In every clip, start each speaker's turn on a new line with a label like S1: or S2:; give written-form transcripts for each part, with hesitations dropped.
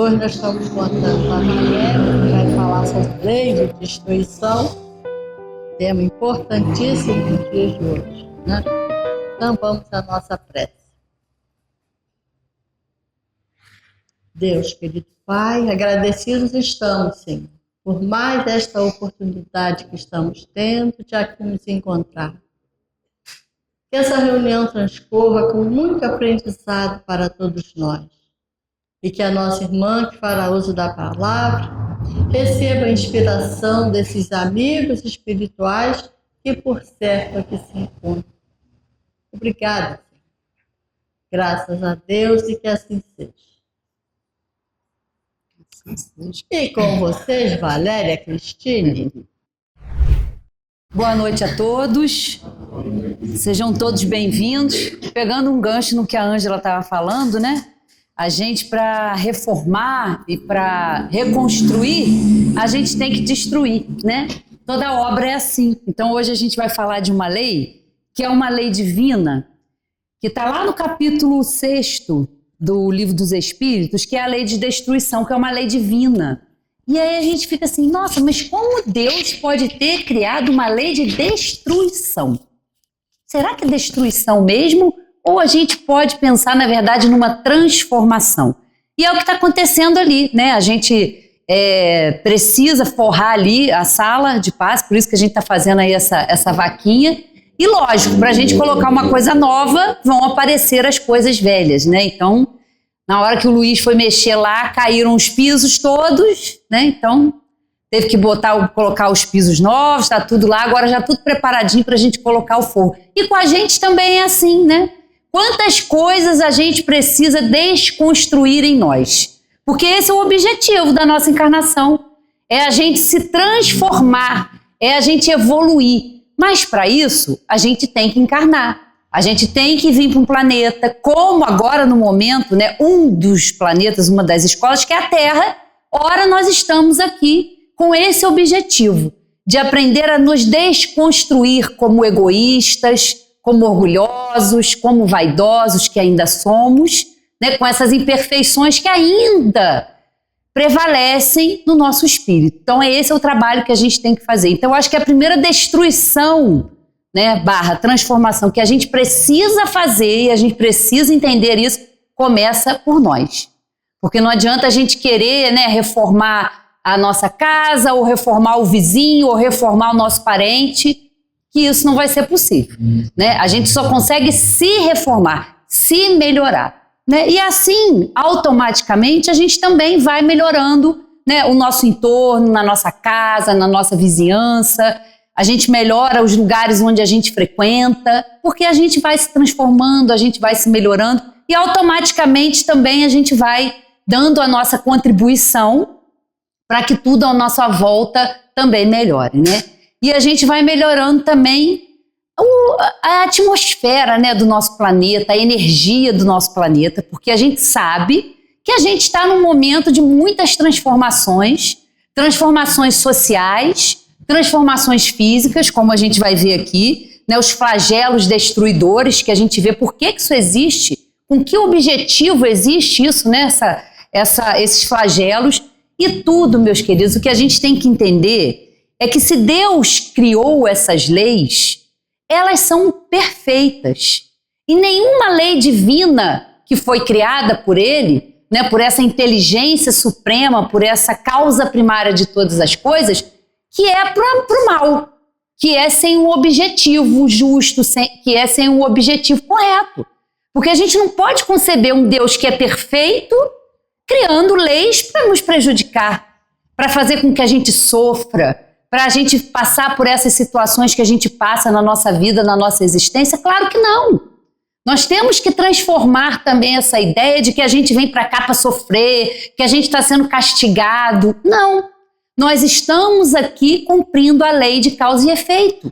S1: Hoje nós estamos contando com a Marielle, que vai falar sobre lei de destruição, tema importantíssimo nos dias de hoje, né? Então vamos à nossa prece. Deus, querido Pai, agradecidos estamos, Senhor, por mais esta oportunidade que estamos tendo de aqui nos encontrar. Que essa reunião transcorra com muito aprendizado para todos nós. E que a nossa irmã, que fará uso da palavra, receba a inspiração desses amigos espirituais que, por certo, aqui se encontram. Obrigada, Senhor. Graças a Deus e que assim seja. E com vocês, Valéria Cristine.
S2: Boa noite a todos. Sejam todos bem-vindos. Pegando um gancho no que a Ângela estava falando, né? A gente, para reformar e para reconstruir, a gente tem que destruir, né? Toda obra é assim. Então, hoje a gente vai falar de uma lei, que é uma lei divina, que está lá no capítulo 6º do Livro dos Espíritos, que é a lei de destruição, que é uma lei divina. E aí a gente fica assim, nossa, mas como Deus pode ter criado uma lei de destruição? Será que é destruição mesmo? Ou a gente pode pensar, na verdade, numa transformação? E é o que está acontecendo ali, né? A gente precisa forrar ali a sala de passe, por isso que a gente está fazendo aí essa vaquinha. E lógico, para a gente colocar uma coisa nova, vão aparecer as coisas velhas, né? Então, na hora que o Luiz foi mexer lá, caíram os pisos todos, né? Então, teve que colocar os pisos novos, está tudo lá, agora já tudo preparadinho para a gente colocar o forro. E com a gente também é assim, né? Quantas coisas a gente precisa desconstruir em nós? Porque esse é o objetivo da nossa encarnação. É a gente se transformar, é a gente evoluir. Mas para isso, a gente tem que encarnar. A gente tem que vir para um planeta, como agora no momento, né, um dos planetas, uma das escolas, que é a Terra. Ora, nós estamos aqui com esse objetivo, de aprender a nos desconstruir como egoístas, como orgulhosos, como vaidosos que ainda somos, né, com essas imperfeições que ainda prevalecem no nosso espírito. Então, esse é o trabalho que a gente tem que fazer. Então, eu acho que a primeira destruição, né, / transformação que a gente precisa fazer, e a gente precisa entender isso, começa por nós. Porque não adianta a gente querer, né, reformar a nossa casa, ou reformar o vizinho, ou reformar o nosso parente, que isso não vai ser possível, né? A gente só consegue se reformar, se melhorar, né? E assim, automaticamente, a gente também vai melhorando, né, o nosso entorno, na nossa casa, na nossa vizinhança. A gente melhora os lugares onde a gente frequenta, porque a gente vai se transformando, a gente vai se melhorando e automaticamente também a gente vai dando a nossa contribuição para que tudo à nossa volta também melhore, né? E a gente vai melhorando também a atmosfera, né, do nosso planeta, a energia do nosso planeta, porque a gente sabe que a gente está num momento de muitas transformações, transformações sociais, transformações físicas, como a gente vai ver aqui, né, os flagelos destruidores que a gente vê, por que isso existe, com que objetivo existe isso, né, esses flagelos, e tudo, meus queridos, o que a gente tem que entender é que se Deus criou essas leis, elas são perfeitas. E nenhuma lei divina que foi criada por Ele, né, por essa inteligência suprema, por essa causa primária de todas as coisas, que é para o mal, que é sem um objetivo justo, que é sem um objetivo correto. Porque a gente não pode conceber um Deus que é perfeito criando leis para nos prejudicar, para fazer com que a gente sofra, para a gente passar por essas situações que a gente passa na nossa vida, na nossa existência? Claro que não. Nós temos que transformar também essa ideia de que a gente vem para cá para sofrer, que a gente está sendo castigado. Não. Nós estamos aqui cumprindo a lei de causa e efeito,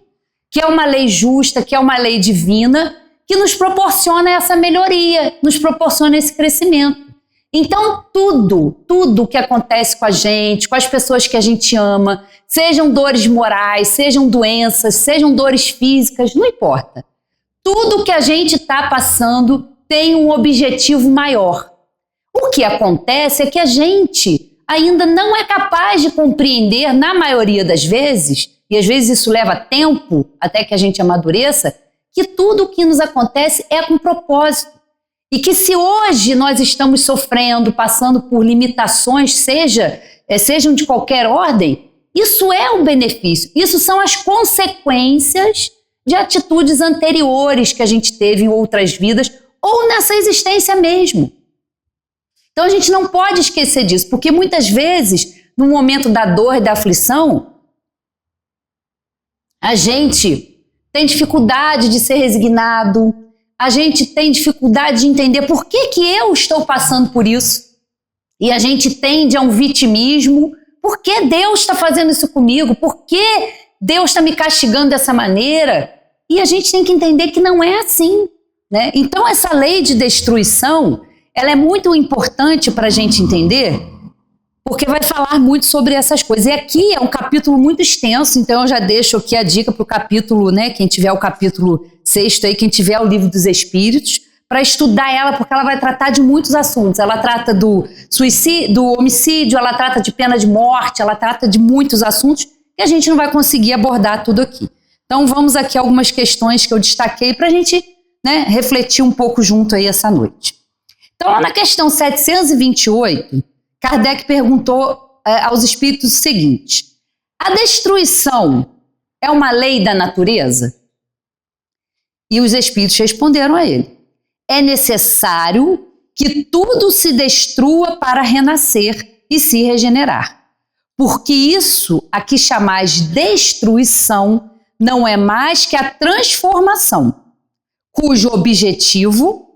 S2: que é uma lei justa, que é uma lei divina, que nos proporciona essa melhoria, nos proporciona esse crescimento. Então, tudo que acontece com a gente, com as pessoas que a gente ama, sejam dores morais, sejam doenças, sejam dores físicas, não importa. Tudo que a gente está passando tem um objetivo maior. O que acontece é que a gente ainda não é capaz de compreender, na maioria das vezes, e às vezes isso leva tempo até que a gente amadureça, que tudo o que nos acontece é com propósito. E que se hoje nós estamos sofrendo, passando por limitações, sejam de qualquer ordem, isso é um benefício. Isso são as consequências de atitudes anteriores que a gente teve em outras vidas ou nessa existência mesmo. Então a gente não pode esquecer disso, porque muitas vezes, no momento da dor e da aflição, a gente tem dificuldade de ser resignado, a gente tem dificuldade de entender por que eu estou passando por isso. E a gente tende a um vitimismo. Por que Deus está fazendo isso comigo? Por que Deus está me castigando dessa maneira? E a gente tem que entender que não é assim, né? Então essa lei de destruição, ela é muito importante para a gente entender, porque vai falar muito sobre essas coisas. E aqui é um capítulo muito extenso, então eu já deixo aqui a dica para o capítulo, né? Quem tiver o capítulo 6 aí, quem tiver o Livro dos Espíritos, para estudar ela, porque ela vai tratar de muitos assuntos. Ela trata do suicídio, do homicídio, ela trata de pena de morte, ela trata de muitos assuntos que a gente não vai conseguir abordar tudo aqui. Então vamos aqui a algumas questões que eu destaquei para a gente, né, refletir um pouco junto aí essa noite. Então lá na questão 728, Kardec perguntou aos espíritos o seguinte: a destruição é uma lei da natureza? E os espíritos responderam a ele: é necessário que tudo se destrua para renascer e se regenerar, porque isso a que chamais destruição não é mais que a transformação, cujo objetivo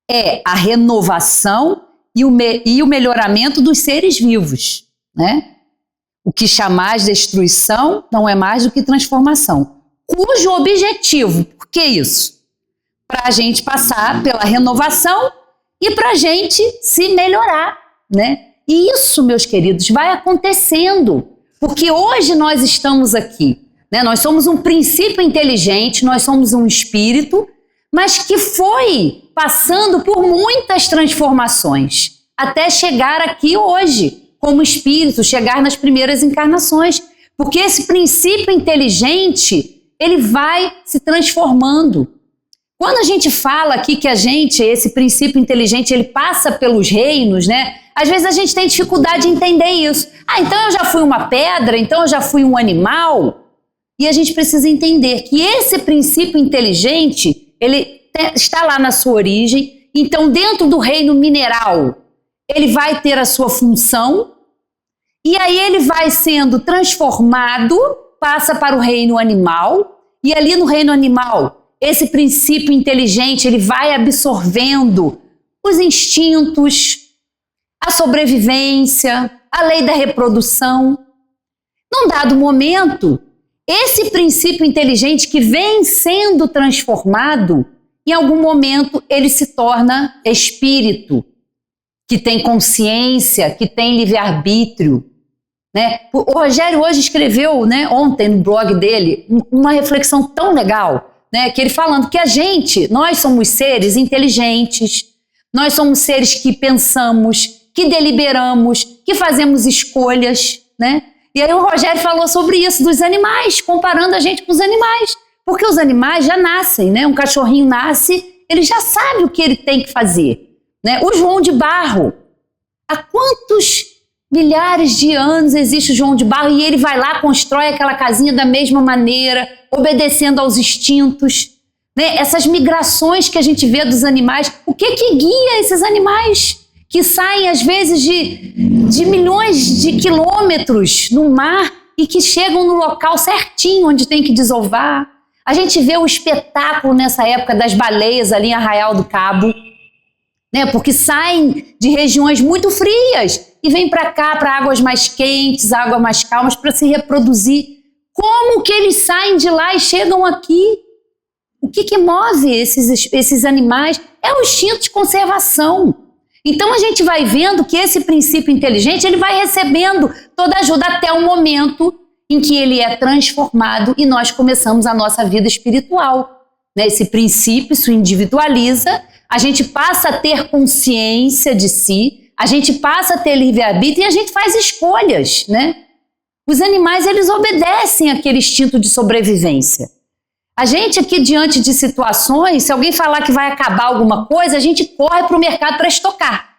S2: é a renovação e o melhoramento dos seres vivos, né? O que chamais destruição não é mais do que transformação, cujo objetivo, por que isso? Para a gente passar pela renovação e para a gente se melhorar, né? E isso, meus queridos, vai acontecendo, porque hoje nós estamos aqui, né? Nós somos um princípio inteligente, nós somos um espírito, mas que foi passando por muitas transformações até chegar aqui hoje, como espírito, chegar nas primeiras encarnações, porque esse princípio inteligente, ele vai se transformando. Quando a gente fala aqui que esse princípio inteligente, ele passa pelos reinos, né? Às vezes a gente tem dificuldade de entender isso. Ah, então eu já fui uma pedra, então eu já fui um animal. E a gente precisa entender que esse princípio inteligente, ele está lá na sua origem. Então, dentro do reino mineral, ele vai ter a sua função. E aí ele vai sendo transformado, passa para o reino animal. E ali no reino animal, esse princípio inteligente, ele vai absorvendo os instintos, a sobrevivência, a lei da reprodução. Num dado momento, esse princípio inteligente que vem sendo transformado, em algum momento ele se torna espírito, que tem consciência, que tem livre-arbítrio, né? O Rogério hoje escreveu, né, ontem no blog dele, uma reflexão tão legal, né, que ele falando que nós somos seres inteligentes, nós somos seres que pensamos, que deliberamos, que fazemos escolhas, né? E aí o Rogério falou sobre isso, dos animais, comparando a gente com os animais. Porque os animais já nascem, né? Um cachorrinho nasce, ele já sabe o que ele tem que fazer, né? O João de Barro, há quantos milhares de anos existe o João de Barro e ele vai lá, constrói aquela casinha da mesma maneira, obedecendo aos instintos, né? Essas migrações que a gente vê dos animais, o que guia esses animais? Que saem às vezes de milhões de quilômetros no mar e que chegam no local certinho onde tem que desovar. A gente vê o espetáculo nessa época das baleias ali em Arraial do Cabo, né? Porque saem de regiões muito frias e vêm para cá, para águas mais quentes, águas mais calmas, para se reproduzir. Como que eles saem de lá e chegam aqui? O que move esses animais? É o instinto de conservação. Então a gente vai vendo que esse princípio inteligente, ele vai recebendo toda a ajuda até o momento em que ele é transformado e nós começamos a nossa vida espiritual, né? Esse princípio, isso individualiza, a gente passa a ter consciência de si, a gente passa a ter livre-arbítrio e a gente faz escolhas, né? Os animais, eles obedecem àquele instinto de sobrevivência. A gente aqui, diante de situações, se alguém falar que vai acabar alguma coisa, a gente corre para o mercado para estocar,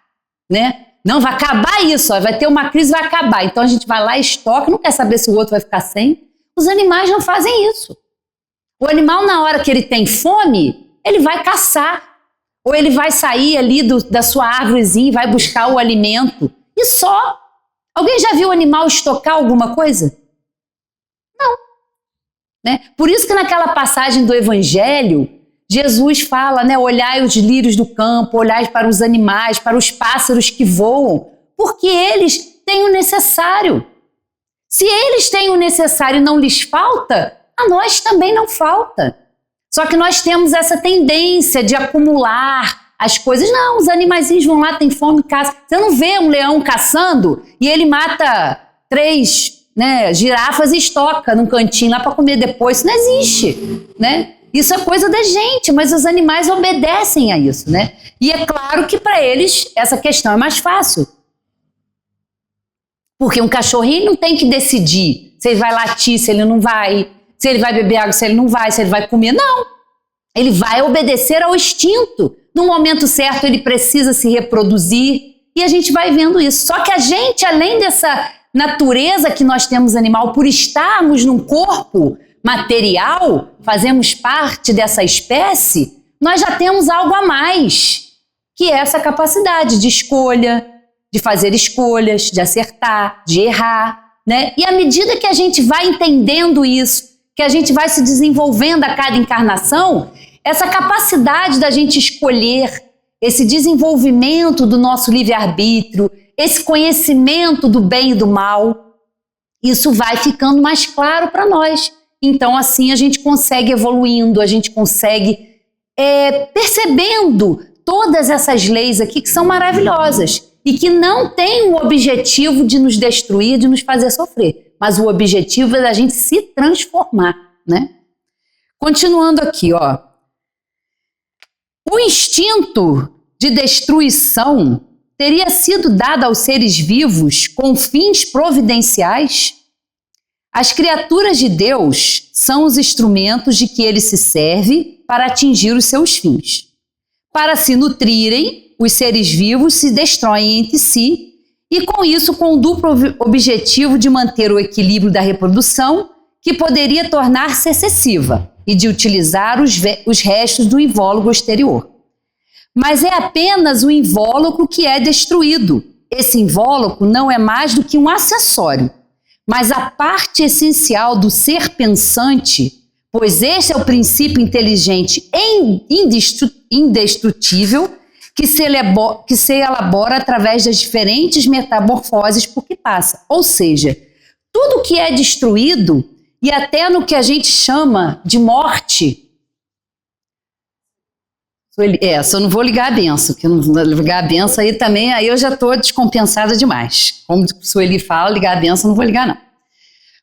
S2: né? Não, vai acabar isso, ó, vai ter uma crise, vai acabar. Então a gente vai lá, estoca, não quer saber se o outro vai ficar sem. Os animais não fazem isso. O animal, na hora que ele tem fome, ele vai caçar. Ou ele vai sair ali da sua árvorezinha e vai buscar o alimento. E só. Alguém já viu o animal estocar alguma coisa? Não. Né? Por isso que naquela passagem do Evangelho, Jesus fala, né, olhai os lírios do campo, olhai para os animais, para os pássaros que voam, porque eles têm o necessário. Se eles têm o necessário e não lhes falta, a nós também não falta. Só que nós temos essa tendência de acumular as coisas. Não, os animaizinhos vão lá, tem fome, caça. Você não vê um leão caçando e ele mata 3, né, girafas e estoca num cantinho lá para comer depois. Isso não existe, né? Isso é coisa da gente, mas os animais obedecem a isso, né? E é claro que para eles essa questão é mais fácil. Porque um cachorrinho não tem que decidir se ele vai latir, se ele não vai, se ele vai beber água, se ele não vai, se ele vai comer. Não. Ele vai obedecer ao instinto. No momento certo ele precisa se reproduzir e a gente vai vendo isso. Só que a gente, além dessa natureza que nós temos animal, por estarmos num corpo material, fazemos parte dessa espécie, nós já temos algo a mais, que é essa capacidade de escolha, de fazer escolhas, de acertar, de errar, né? E à medida que a gente vai entendendo isso, que a gente vai se desenvolvendo a cada encarnação, essa capacidade da gente escolher, esse desenvolvimento do nosso livre-arbítrio, esse conhecimento do bem e do mal, isso vai ficando mais claro para nós. Então, assim, a gente consegue evoluindo, a gente consegue percebendo todas essas leis aqui que são maravilhosas e que não têm o objetivo de nos destruir, de nos fazer sofrer, mas o objetivo é da gente se transformar, né? Continuando aqui, ó. O instinto de destruição teria sido dado aos seres vivos com fins providenciais? As criaturas de Deus são os instrumentos de que ele se serve para atingir os seus fins. Para se nutrirem, os seres vivos se destroem entre si e com isso com o duplo objetivo de manter o equilíbrio da reprodução, que poderia tornar-se excessiva, e de utilizar os restos do invólucro exterior. Mas é apenas o invólucro que é destruído. Esse invólucro não é mais do que um acessório, mas a parte essencial do ser pensante, pois este é o princípio inteligente indestrutível que se elabora através das diferentes metamorfoses por que passa. Ou seja, tudo que é destruído, e até no que a gente chama de morte, só não vou ligar a benção, porque não vou ligar a benção aí também, aí eu já estou descompensada demais. Como o Sueli fala, ligar a benção não vou ligar não.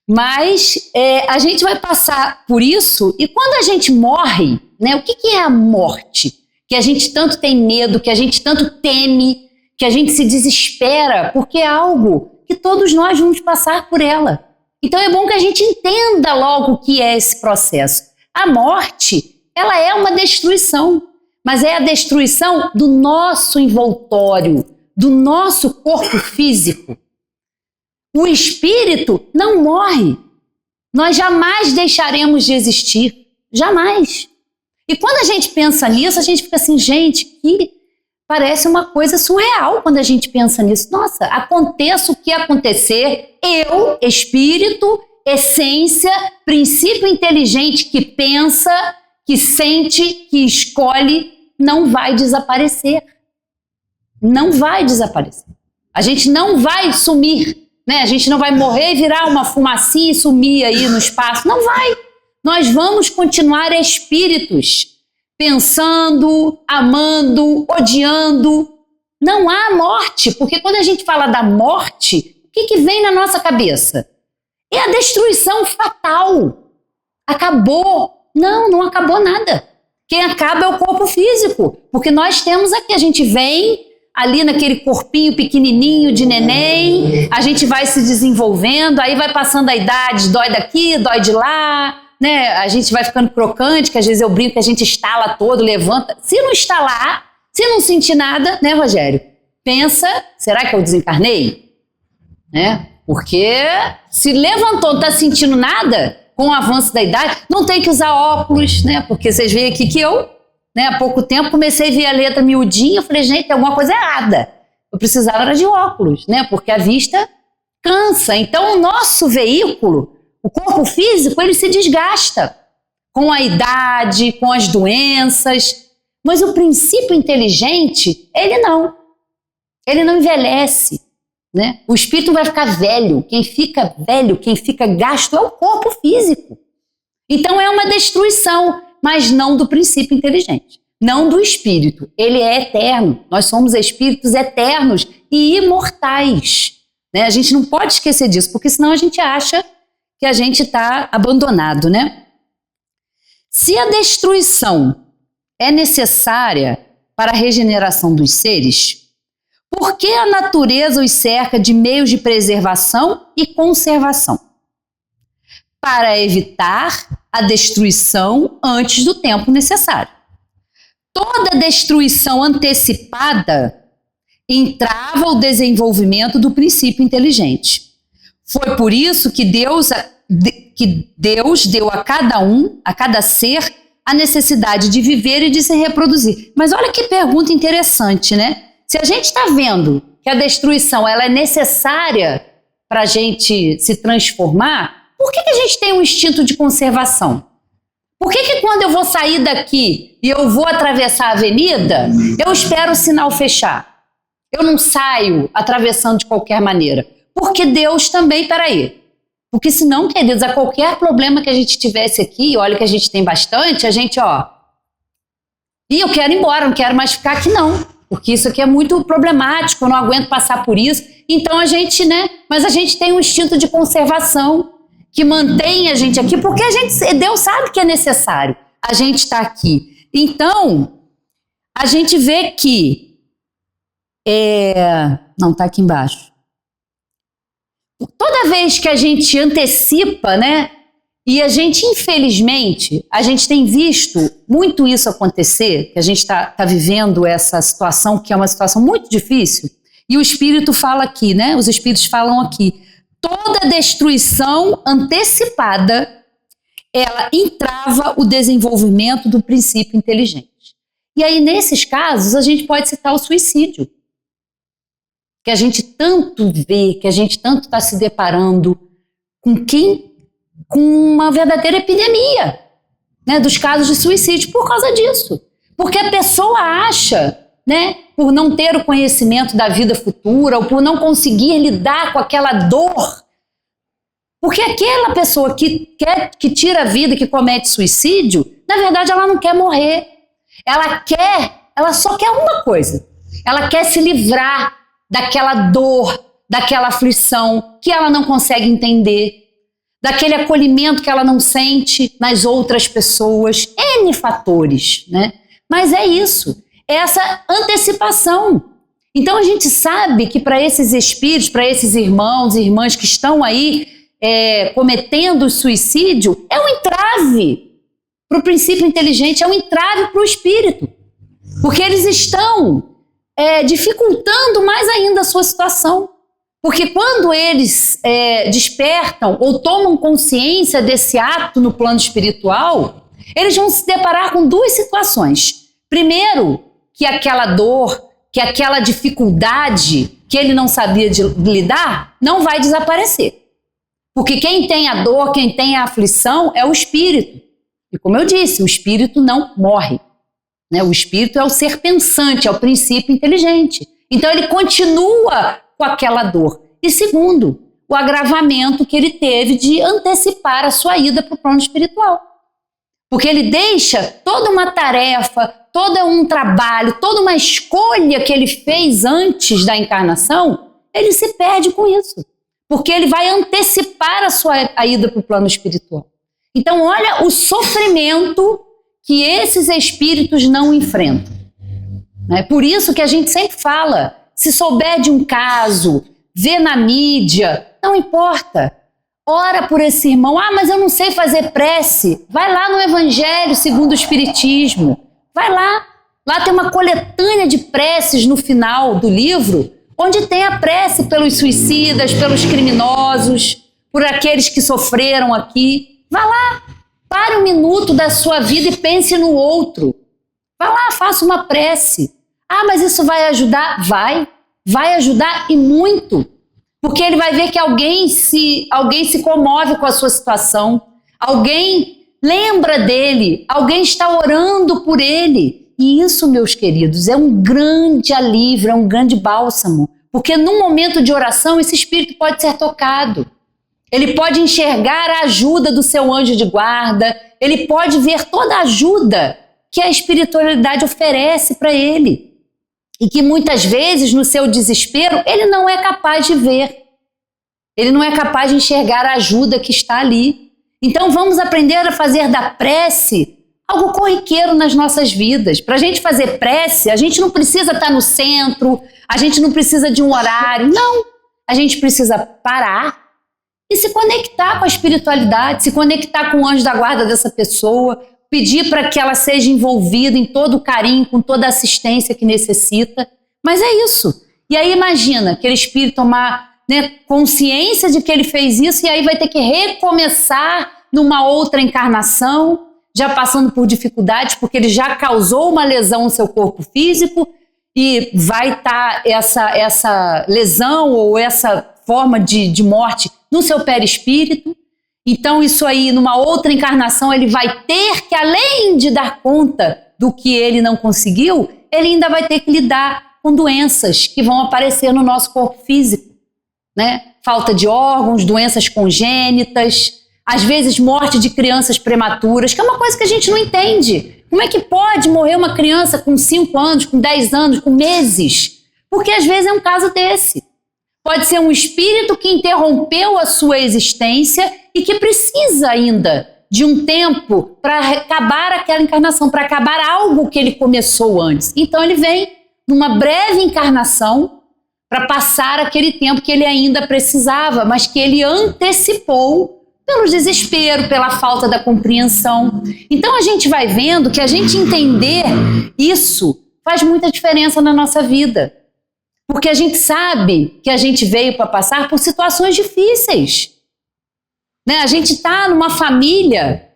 S2: Mas a gente vai passar por isso, e quando a gente morre, né, o que é a morte? Que a gente tanto tem medo, que a gente tanto teme, que a gente se desespera, porque é algo que todos nós vamos passar por ela. Então é bom que a gente entenda logo o que é esse processo. A morte, ela é uma destruição, mas é a destruição do nosso envoltório, do nosso corpo físico. O espírito não morre. Nós jamais deixaremos de existir. Jamais. E quando a gente pensa nisso, a gente fica assim, gente, que parece uma coisa surreal quando a gente pensa nisso. Nossa, aconteça o que acontecer, eu, espírito, essência, princípio inteligente que pensa, que sente, que escolhe, não vai desaparecer. Não vai desaparecer. A gente não vai sumir, né? A gente não vai morrer e virar uma fumacinha e sumir aí no espaço. Não vai. Nós vamos continuar espíritos, pensando, amando, odiando. Não há morte, porque quando a gente fala da morte, o que vem na nossa cabeça? É a destruição fatal. Acabou. Não, não acabou nada. quem acaba é o corpo físico. Porque nós temos aqui, a gente vem ali naquele corpinho pequenininho de neném, a gente vai se desenvolvendo, aí vai passando a idade, dói daqui, dói de lá, né? A gente vai ficando crocante, que às vezes eu brinco que a gente estala todo, levanta. Se não estalar, se não sentir nada, né, Rogério? Pensa, será que eu desencarnei? Né? Porque se levantou, não está sentindo nada, com o avanço da idade, não tem que usar óculos, né? Porque vocês veem aqui que eu, né, há pouco tempo comecei a ver a letra miudinha, eu falei, gente, tem alguma coisa errada. Eu precisava de óculos, né? Porque a vista cansa. Então o nosso veículo, o corpo físico, ele se desgasta com a idade, com as doenças. Mas o princípio inteligente, ele não envelhece, né? O espírito vai ficar velho. Quem fica velho, quem fica gasto é o corpo físico. Então é uma destruição, mas não do princípio inteligente, não do espírito. Ele é eterno. Nós somos espíritos eternos e imortais, né? A gente não pode esquecer disso, porque senão a gente acha que a gente está abandonado, né? Se a destruição é necessária para a regeneração dos seres, por que a natureza os cerca de meios de preservação e conservação? Para evitar a destruição antes do tempo necessário. Toda destruição antecipada entrava o desenvolvimento do princípio inteligente. Foi por isso que Deus deu a cada ser, a necessidade de viver e de se reproduzir. Mas olha que pergunta interessante, né? Se a gente está vendo que a destruição ela é necessária para a gente se transformar, por que a gente tem um instinto de conservação? Por que quando eu vou sair daqui e eu vou atravessar a avenida, eu espero o sinal fechar? Eu não saio atravessando de qualquer maneira. Porque Deus também, peraí. Porque senão, queridos, a qualquer problema que a gente tivesse aqui, olha que a gente tem bastante, a gente, e eu quero ir embora, não quero mais ficar aqui não. Porque isso aqui é muito problemático, eu não aguento passar por isso. Então a gente, né? Mas a gente tem um instinto de conservação que mantém a gente aqui, porque Deus sabe que é necessário a gente estar aqui. Então, a gente vê que... Não, está aqui embaixo. Toda vez que a gente antecipa, né? E a gente, infelizmente, a gente tem visto muito isso acontecer, que a gente está vivendo essa situação, que é uma situação muito difícil, e o Espírito fala aqui, né? Os Espíritos falam aqui, toda destruição antecipada, ela entrava o desenvolvimento do princípio inteligente. E aí, nesses casos, a gente pode citar o suicídio, que a gente tanto vê, que a gente tanto está se deparando com uma verdadeira epidemia, né, dos casos de suicídio por causa disso. Porque a pessoa acha, né, por não ter o conhecimento da vida futura ou por não conseguir lidar com aquela dor, porque aquela pessoa que tira a vida, que comete suicídio, na verdade ela não quer morrer. Ela só quer uma coisa. Ela quer se livrar daquela dor, daquela aflição que ela não consegue entender, daquele acolhimento que ela não sente nas outras pessoas, N fatores, né? Mas é isso, é essa antecipação. Então a gente sabe que para esses espíritos, para esses irmãos e irmãs que estão aí cometendo suicídio, é um entrave para o princípio inteligente, é um entrave para o espírito, porque eles estão dificultando mais ainda a sua situação. Porque quando eles despertam ou tomam consciência desse ato no plano espiritual, eles vão se deparar com duas situações. Primeiro, que aquela dor, que aquela dificuldade que ele não sabia lidar, não vai desaparecer. Porque quem tem a dor, quem tem a aflição é o espírito. E como eu disse, o espírito não morre, né? O espírito é o ser pensante, é o princípio inteligente. Então ele continua com aquela dor. E segundo, o agravamento que ele teve de antecipar a sua ida para o plano espiritual. Porque ele deixa toda uma tarefa, todo um trabalho, toda uma escolha que ele fez antes da encarnação, ele se perde com isso. Porque ele vai antecipar a ida para o plano espiritual. Então olha o sofrimento que esses espíritos não enfrentam. É por isso que a gente sempre fala, se souber de um caso, vê na mídia, não importa. Ora por esse irmão. Ah, mas eu não sei fazer prece. Vai lá no Evangelho segundo o Espiritismo. Vai lá. Lá tem uma coletânea de preces no final do livro, onde tem a prece pelos suicidas, pelos criminosos, por aqueles que sofreram aqui. Vá lá. Pare um minuto da sua vida e pense no outro. Vá lá, faça uma prece. Ah, mas isso vai ajudar? Vai ajudar e muito. Porque ele vai ver que alguém se comove com a sua situação, alguém lembra dele, alguém está orando por ele. E isso, meus queridos, é um grande alívio, é um grande bálsamo. Porque num momento de oração, esse espírito pode ser tocado. Ele pode enxergar a ajuda do seu anjo de guarda, ele pode ver toda a ajuda que a espiritualidade oferece para ele. E que muitas vezes, no seu desespero, ele não é capaz de ver. Ele não é capaz de enxergar a ajuda que está ali. Então vamos aprender a fazer da prece algo corriqueiro nas nossas vidas. Para a gente fazer prece, a gente não precisa estar no centro, a gente não precisa de um horário, não. A gente precisa parar e se conectar com a espiritualidade, se conectar com o anjo da guarda dessa pessoa, pedir para que ela seja envolvida em todo o carinho, com toda a assistência que necessita. Mas é isso. E aí imagina aquele espírito tomar consciência de que ele fez isso e aí vai ter que recomeçar numa outra encarnação, já passando por dificuldades, porque ele já causou uma lesão no seu corpo físico e vai estar essa lesão ou essa forma de morte no seu perispírito. Então isso aí, numa outra encarnação, ele vai ter que, além de dar conta do que ele não conseguiu, ele ainda vai ter que lidar com doenças que vão aparecer no nosso corpo físico, né? Falta de órgãos, doenças congênitas, às vezes morte de crianças prematuras, que é uma coisa que a gente não entende. Como é que pode morrer uma criança com 5 anos, com 10 anos, com meses? Porque às vezes é um caso desse. Pode ser um espírito que interrompeu a sua existência e que precisa ainda de um tempo para acabar aquela encarnação, para acabar algo que ele começou antes. Então ele vem numa breve encarnação para passar aquele tempo que ele ainda precisava, mas que ele antecipou pelo desespero, pela falta da compreensão. Então a gente vai vendo que a gente entender isso faz muita diferença na nossa vida. Porque a gente sabe que a gente veio para passar por situações difíceis. Né? A gente está numa família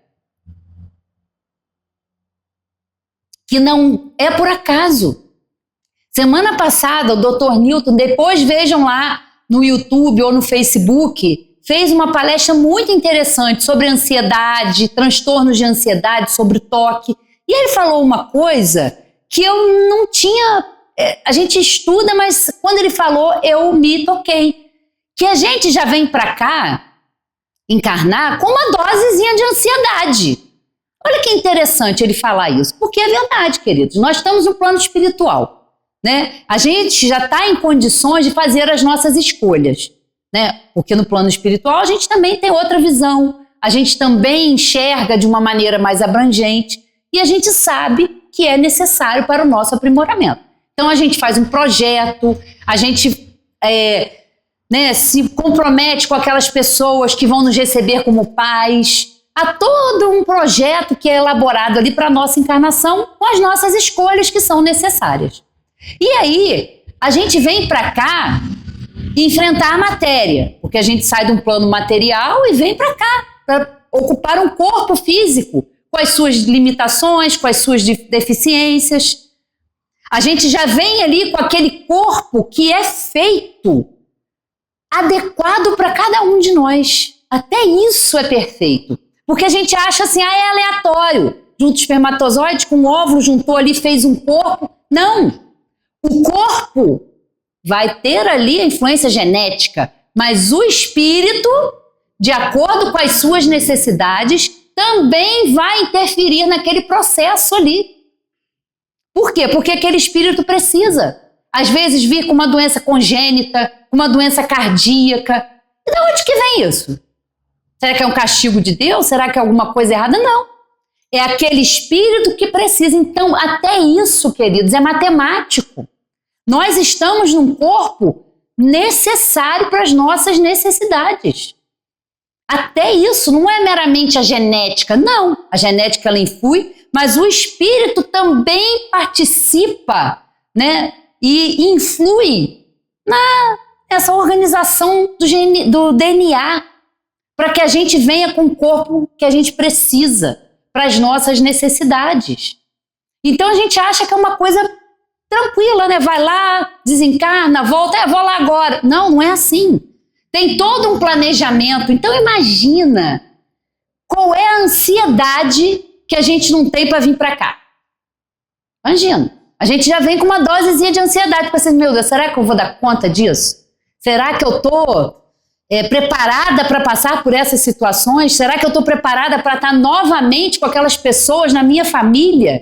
S2: que não é por acaso. Semana passada, o Dr. Newton, depois vejam lá no YouTube ou no Facebook, fez uma palestra muito interessante sobre ansiedade, transtornos de ansiedade, sobre toque. E ele falou uma coisa que eu não tinha... A gente estuda, mas quando ele falou, eu me toquei. Que a gente já vem para cá encarnar com uma dosezinha de ansiedade. Olha que interessante ele falar isso, porque é verdade, queridos. Nós estamos no plano espiritual, né? A gente já está em condições de fazer as nossas escolhas, né? Porque no plano espiritual a gente também tem outra visão, a gente também enxerga de uma maneira mais abrangente e a gente sabe que é necessário para o nosso aprimoramento. Então a gente faz um projeto, a gente se compromete com aquelas pessoas que vão nos receber como pais. Há todo um projeto que é elaborado ali para a nossa encarnação com as nossas escolhas que são necessárias. E aí a gente vem para cá enfrentar a matéria, porque a gente sai de um plano material e vem para cá para ocupar um corpo físico com as suas limitações, com as suas deficiências. A gente já vem ali com aquele corpo que é feito adequado para cada um de nós. Até isso é perfeito. Porque a gente acha assim, é aleatório. Junto espermatozoide com óvulo, juntou ali, fez um corpo. Não. O corpo vai ter ali a influência genética, mas o espírito, de acordo com as suas necessidades, também vai interferir naquele processo ali. Por quê? Porque aquele espírito precisa, às vezes, vir com uma doença congênita, uma doença cardíaca. E de onde que vem isso? Será que é um castigo de Deus? Será que é alguma coisa errada? Não. é aquele espírito que precisa. Então, até isso, queridos, é matemático. Nós estamos num corpo necessário para as nossas necessidades. Até isso não é meramente a genética, não. A genética ela influi, mas o espírito também participa, né? E influi nessa organização do DNA, para que a gente venha com o corpo que a gente precisa para as nossas necessidades. Então a gente acha que é uma coisa tranquila, né? Vai lá, desencarna, volta, vou lá agora. Não, não é assim. Tem todo um planejamento. Então imagina qual é a ansiedade que a gente não tem para vir para cá. Imagina. A gente já vem com uma dosezinha de ansiedade. Porque assim, meu Deus, será que eu vou dar conta disso? Será que eu estou preparada para passar por essas situações? Será que eu estou preparada para estar novamente com aquelas pessoas na minha família?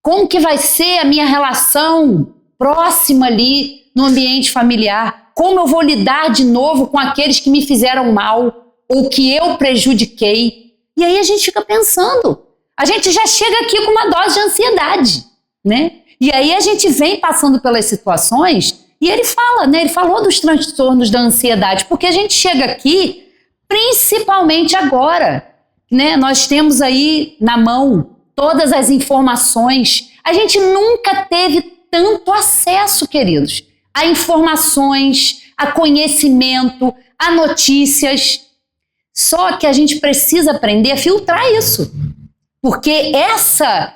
S2: Como que vai ser a minha relação próxima ali no ambiente familiar? Como eu vou lidar de novo com aqueles que me fizeram mal ou que eu prejudiquei? E aí a gente fica pensando. A gente já chega aqui com uma dose de ansiedade, né? E aí a gente vem passando pelas situações e ele fala, né? Ele falou dos transtornos da ansiedade, porque a gente chega aqui, principalmente agora, né? Nós temos aí na mão todas as informações. A gente nunca teve tanto acesso, queridos, a informações, a conhecimento, a notícias. Só que a gente precisa aprender a filtrar isso. Porque essa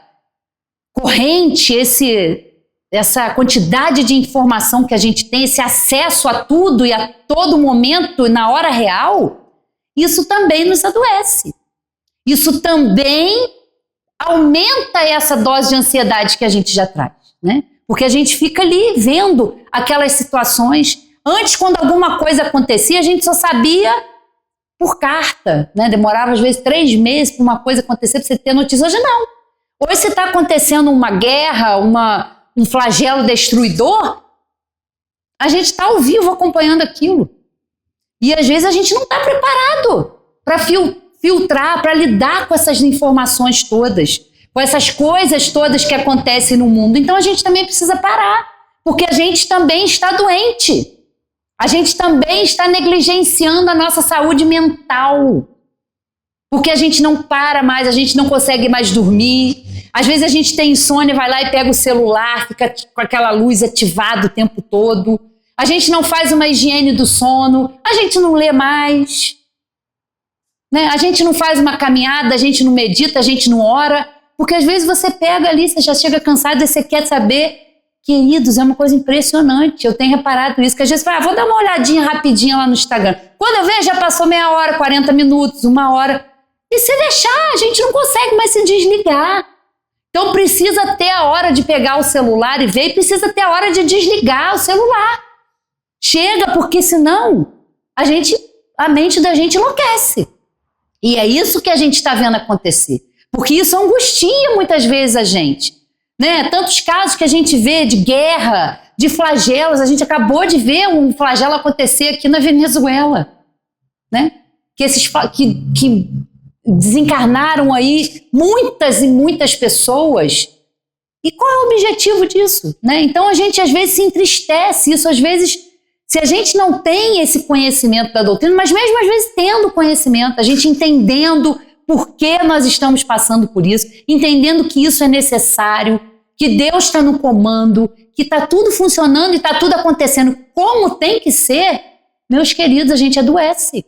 S2: corrente, essa quantidade de informação que a gente tem, esse acesso a tudo e a todo momento, na hora real, isso também nos adoece. Isso também aumenta essa dose de ansiedade que a gente já traz, né? Porque a gente fica ali vendo aquelas situações. Antes, quando alguma coisa acontecia, a gente só sabia por carta, né? Demorava às vezes 3 meses para uma coisa acontecer, para você ter notícia. Hoje não. Hoje se está acontecendo uma guerra, um flagelo destruidor, a gente está ao vivo acompanhando aquilo. E às vezes a gente não está preparado para filtrar, para lidar com essas informações todas, com essas coisas todas que acontecem no mundo. Então a gente também precisa parar, porque a gente também está doente. A gente também está negligenciando a nossa saúde mental. Porque a gente não para mais, a gente não consegue mais dormir. Às vezes a gente tem insônia, vai lá e pega o celular, fica com aquela luz ativada o tempo todo. A gente não faz uma higiene do sono, a gente não lê mais. Né? A gente não faz uma caminhada, a gente não medita, a gente não ora. Porque às vezes você pega ali, você já chega cansado e você quer saber. Queridos, é uma coisa impressionante. Eu tenho reparado isso, que às vezes vou dar uma olhadinha rapidinho lá no Instagram. Quando eu vejo, já passou meia hora, 40 minutos, 1 hora. E se deixar, a gente não consegue mais se desligar. Então precisa ter a hora de pegar o celular e ver, e precisa ter a hora de desligar o celular. Chega, porque senão a mente da gente enlouquece. E é isso que a gente está vendo acontecer. Porque isso angustia muitas vezes a gente. Né? Tantos casos que a gente vê de guerra, de flagelos. A gente acabou de ver um flagelo acontecer aqui na Venezuela. Né? Que desencarnaram aí muitas e muitas pessoas. E qual é o objetivo disso? Né? Então a gente às vezes se entristece. Isso às vezes, se a gente não tem esse conhecimento da doutrina, mas mesmo às vezes tendo conhecimento, a gente entendendo por que nós estamos passando por isso, entendendo que isso é necessário, que Deus está no comando, que está tudo funcionando e está tudo acontecendo como tem que ser, meus queridos, a gente adoece.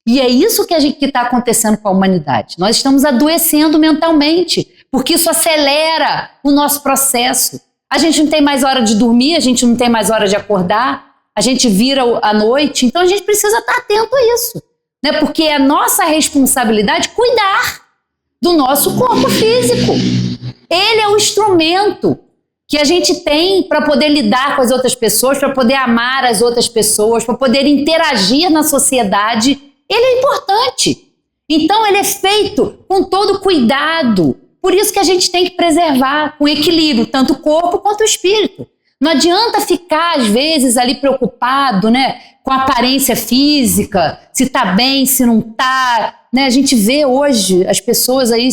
S2: E é isso que está acontecendo com a humanidade. Nós estamos adoecendo mentalmente, porque isso acelera o nosso processo. A gente não tem mais hora de dormir, a gente não tem mais hora de acordar, a gente vira à noite, então a gente precisa estar atento a isso. Né? Porque é nossa responsabilidade cuidar do nosso corpo físico. Ele é o instrumento que a gente tem para poder lidar com as outras pessoas, para poder amar as outras pessoas, para poder interagir na sociedade. Ele é importante. Então ele é feito com todo cuidado. Por isso que a gente tem que preservar com equilíbrio, tanto o corpo quanto o espírito. Não adianta ficar, às vezes, ali preocupado, né, com a aparência física, se está bem, se não está. né, a gente vê hoje as pessoas aí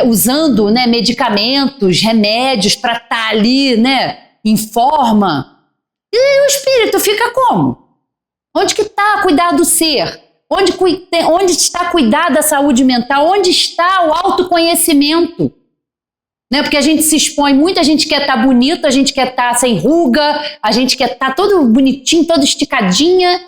S2: usando, né, medicamentos, remédios para estar ali, né, em forma. E o espírito fica como? Onde que está cuidar do ser? Onde está cuidar da saúde mental? Onde está o autoconhecimento? Né? Porque a gente se expõe muito, a gente quer estar bonito, a gente quer estar sem ruga, a gente quer estar todo bonitinho, todo esticadinha.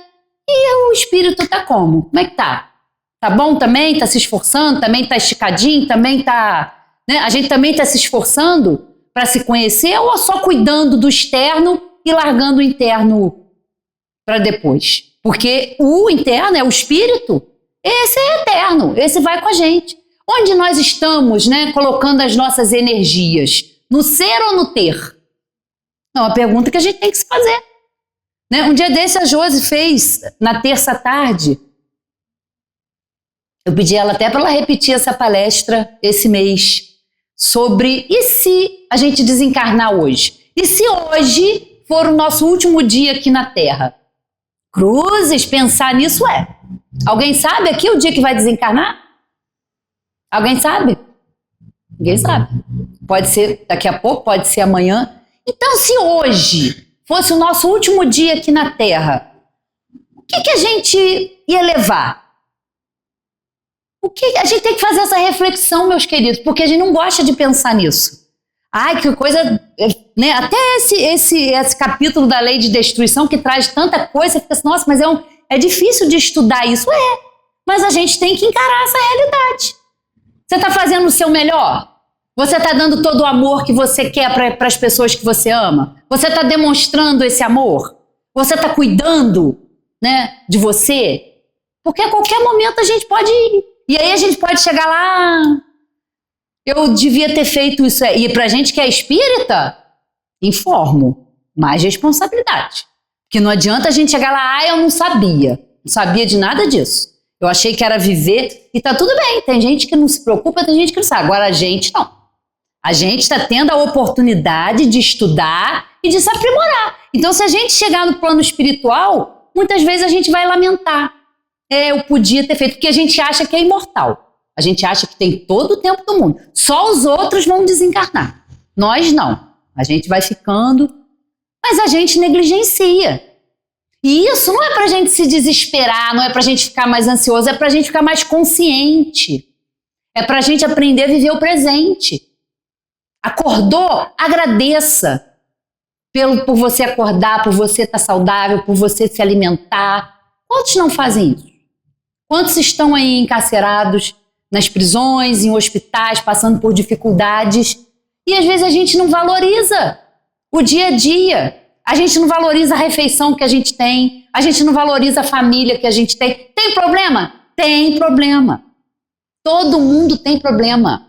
S2: E o espírito está como? Como é que tá? Tá bom também? Tá se esforçando? Também tá esticadinho? Também tá... Né? A gente também tá se esforçando para se conhecer ou só cuidando do externo e largando o interno para depois? Porque o interno é o espírito, esse é eterno, esse vai com a gente. Onde nós estamos, né, colocando as nossas energias? No ser ou no ter? É uma pergunta que a gente tem que se fazer. Né? Um dia desse a Josi fez, na terça tarde, eu pedi ela até para ela repetir essa palestra esse mês, sobre e se a gente desencarnar hoje? E se hoje for o nosso último dia aqui na Terra? Cruzes, pensar nisso é. Alguém sabe aqui o dia que vai desencarnar? Alguém sabe? Ninguém sabe. Pode ser daqui a pouco, pode ser amanhã. Então, se hoje fosse o nosso último dia aqui na Terra, o que a gente ia levar? A gente tem que fazer essa reflexão, meus queridos, porque a gente não gosta de pensar nisso. Ai, que coisa... Né? Até esse capítulo da lei de destruição que traz tanta coisa, você fica assim, nossa, mas é difícil de estudar isso. Mas a gente tem que encarar essa realidade. Você está fazendo o seu melhor? Você está dando todo o amor que você quer para as pessoas que você ama? Você está demonstrando esse amor? Você está cuidando, né, de você? Porque a qualquer momento a gente pode ir. E aí a gente pode chegar lá... Eu devia ter feito isso. E pra gente que é espírita, informo, mais responsabilidade. Porque não adianta a gente chegar lá, eu não sabia de nada disso. Eu achei que era viver, e tá tudo bem, tem gente que não se preocupa, tem gente que não sabe. Agora a gente não. A gente está tendo a oportunidade de estudar e de se aprimorar. Então se a gente chegar no plano espiritual, muitas vezes a gente vai lamentar. Eu podia ter feito, porque a gente acha que é imortal. A gente acha que tem todo o tempo do mundo. Só os outros vão desencarnar. Nós não. A gente vai ficando, mas a gente negligencia. E isso não é pra gente se desesperar, não é pra gente ficar mais ansioso, é pra gente ficar mais consciente. É pra gente aprender a viver o presente. Acordou? Agradeça por você acordar, por você estar saudável, por você se alimentar. Quantos não fazem isso? Quantos estão aí encarcerados nas prisões, em hospitais, passando por dificuldades? E às vezes a gente não valoriza o dia a dia. A gente não valoriza a refeição que a gente tem. A gente não valoriza a família que a gente tem. Tem problema? Tem problema. Todo mundo tem problema.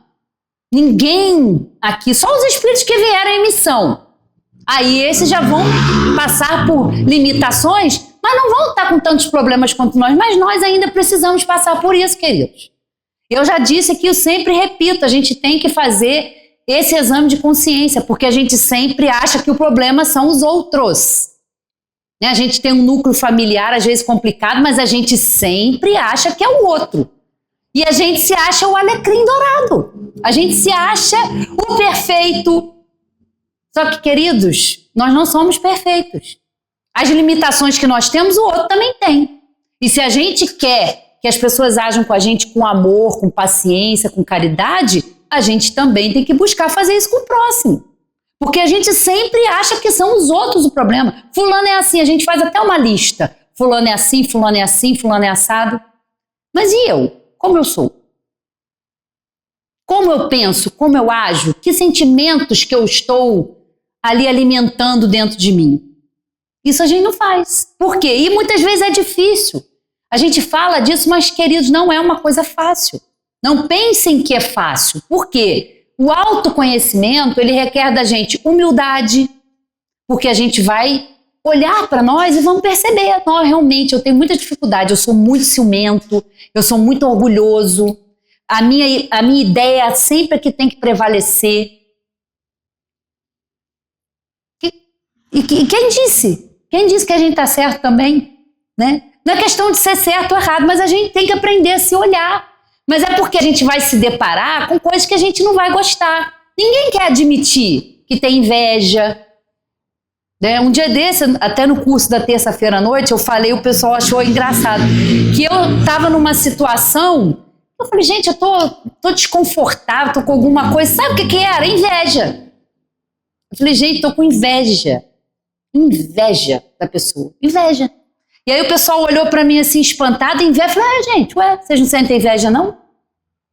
S2: Ninguém aqui, só os espíritos que vieram em missão. Aí esses já vão passar por limitações, mas não vão estar com tantos problemas quanto nós. Mas nós ainda precisamos passar por isso, queridos. Eu já disse aqui, eu sempre repito, a gente tem que fazer esse exame de consciência, porque a gente sempre acha que o problema são os outros. Né? A gente tem um núcleo familiar, às vezes complicado, mas a gente sempre acha que é o outro. E a gente se acha o alecrim dourado. A gente se acha o perfeito. Só que, queridos, nós não somos perfeitos. As limitações que nós temos, o outro também tem. E se a gente quer que as pessoas ajam com a gente com amor, com paciência, com caridade, a gente também tem que buscar fazer isso com o próximo. Porque a gente sempre acha que são os outros o problema. Fulano é assim, a gente faz até uma lista. Fulano é assim, fulano é assim, fulano é assado. Mas e eu? Como eu sou? Como eu penso? Como eu ajo? Que sentimentos que eu estou ali alimentando dentro de mim? Isso a gente não faz. Por quê? E muitas vezes é difícil. A gente fala disso, mas, queridos, não é uma coisa fácil. Não pensem que é fácil. Por quê? O autoconhecimento, ele requer da gente humildade, porque a gente vai olhar para nós e vamos perceber. Não, realmente, eu tenho muita dificuldade, eu sou muito ciumento, eu sou muito orgulhoso, a minha ideia sempre é que tem que prevalecer. E quem disse? Quem disse que a gente está certo também? Né? Não é questão de ser certo ou errado, mas a gente tem que aprender a se olhar. Mas é porque a gente vai se deparar com coisas que a gente não vai gostar. Ninguém quer admitir que tem inveja. Né? Um dia desse, até no curso da terça-feira à noite, eu falei, o pessoal achou engraçado, que eu estava numa situação, eu falei, gente, eu tô desconfortável, tô com alguma coisa. Sabe o que era? Inveja. Eu falei, gente, tô com inveja. Inveja da pessoa. Inveja. E aí o pessoal olhou para mim assim, espantado, inveja. Eu falei, gente, vocês não sentem inveja, não?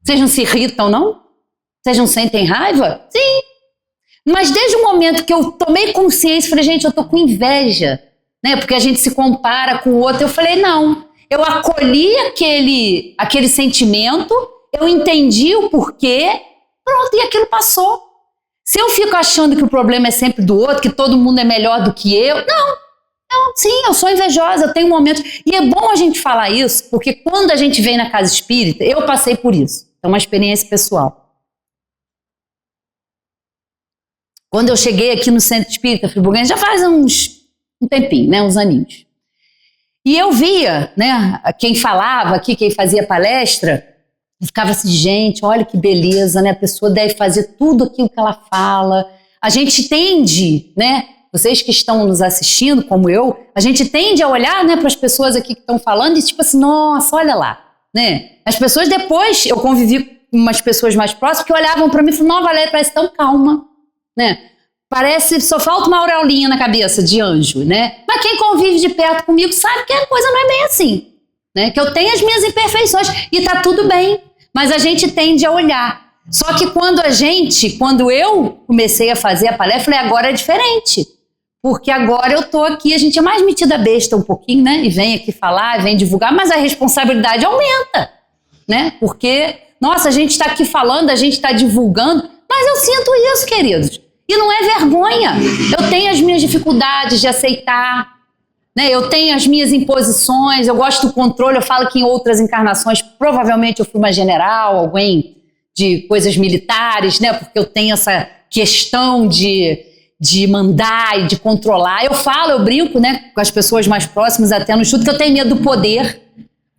S2: Vocês não se irritam, não? Vocês não sentem raiva? Sim. Mas desde o momento que eu tomei consciência, falei, gente, eu tô com inveja, né? Porque a gente se compara com o outro. Eu falei, não. Eu acolhi aquele sentimento, eu entendi o porquê, pronto, e aquilo passou. Se eu fico achando que o problema é sempre do outro, que todo mundo é melhor do que eu, não, sim, eu sou invejosa, eu tenho momentos. E é bom a gente falar isso, porque quando a gente vem na casa espírita, eu passei por isso, é uma experiência pessoal. Quando eu cheguei aqui no Centro Espírita Friburguense, já faz um tempinho, né, uns aninhos. E eu via, né, quem falava aqui, quem fazia palestra, eu ficava assim, gente, olha que beleza, né, a pessoa deve fazer tudo aquilo que ela fala. A gente tende, né, vocês que estão nos assistindo, como eu, a gente tende a olhar, né, para as pessoas aqui que estão falando e tipo assim, nossa, olha lá, né. As pessoas depois, eu convivi com umas pessoas mais próximas que olhavam para mim e falavam, não, Valéria, parece tão calma. Né? Parece, só falta uma aureolinha na cabeça de anjo, né? Mas quem convive de perto comigo sabe que a coisa não é bem assim, né? Que eu tenho as minhas imperfeições e tá tudo bem, mas a gente tende a olhar. Só que quando eu comecei a fazer a palestra, eu falei, agora é diferente, porque agora eu tô aqui, a gente é mais metida besta um pouquinho, né? E vem aqui falar, vem divulgar, mas a responsabilidade aumenta, né? Porque, nossa, a gente tá aqui falando, a gente tá divulgando, mas eu sinto isso, queridos. E não é vergonha. Eu tenho as minhas dificuldades de aceitar, né? Eu tenho as minhas imposições, eu gosto do controle. Eu falo que em outras encarnações, provavelmente eu fui uma general, alguém de coisas militares, né? Porque eu tenho essa questão de mandar e de controlar. Eu brinco, né, com as pessoas mais próximas, até no estudo, que eu tenho medo do poder.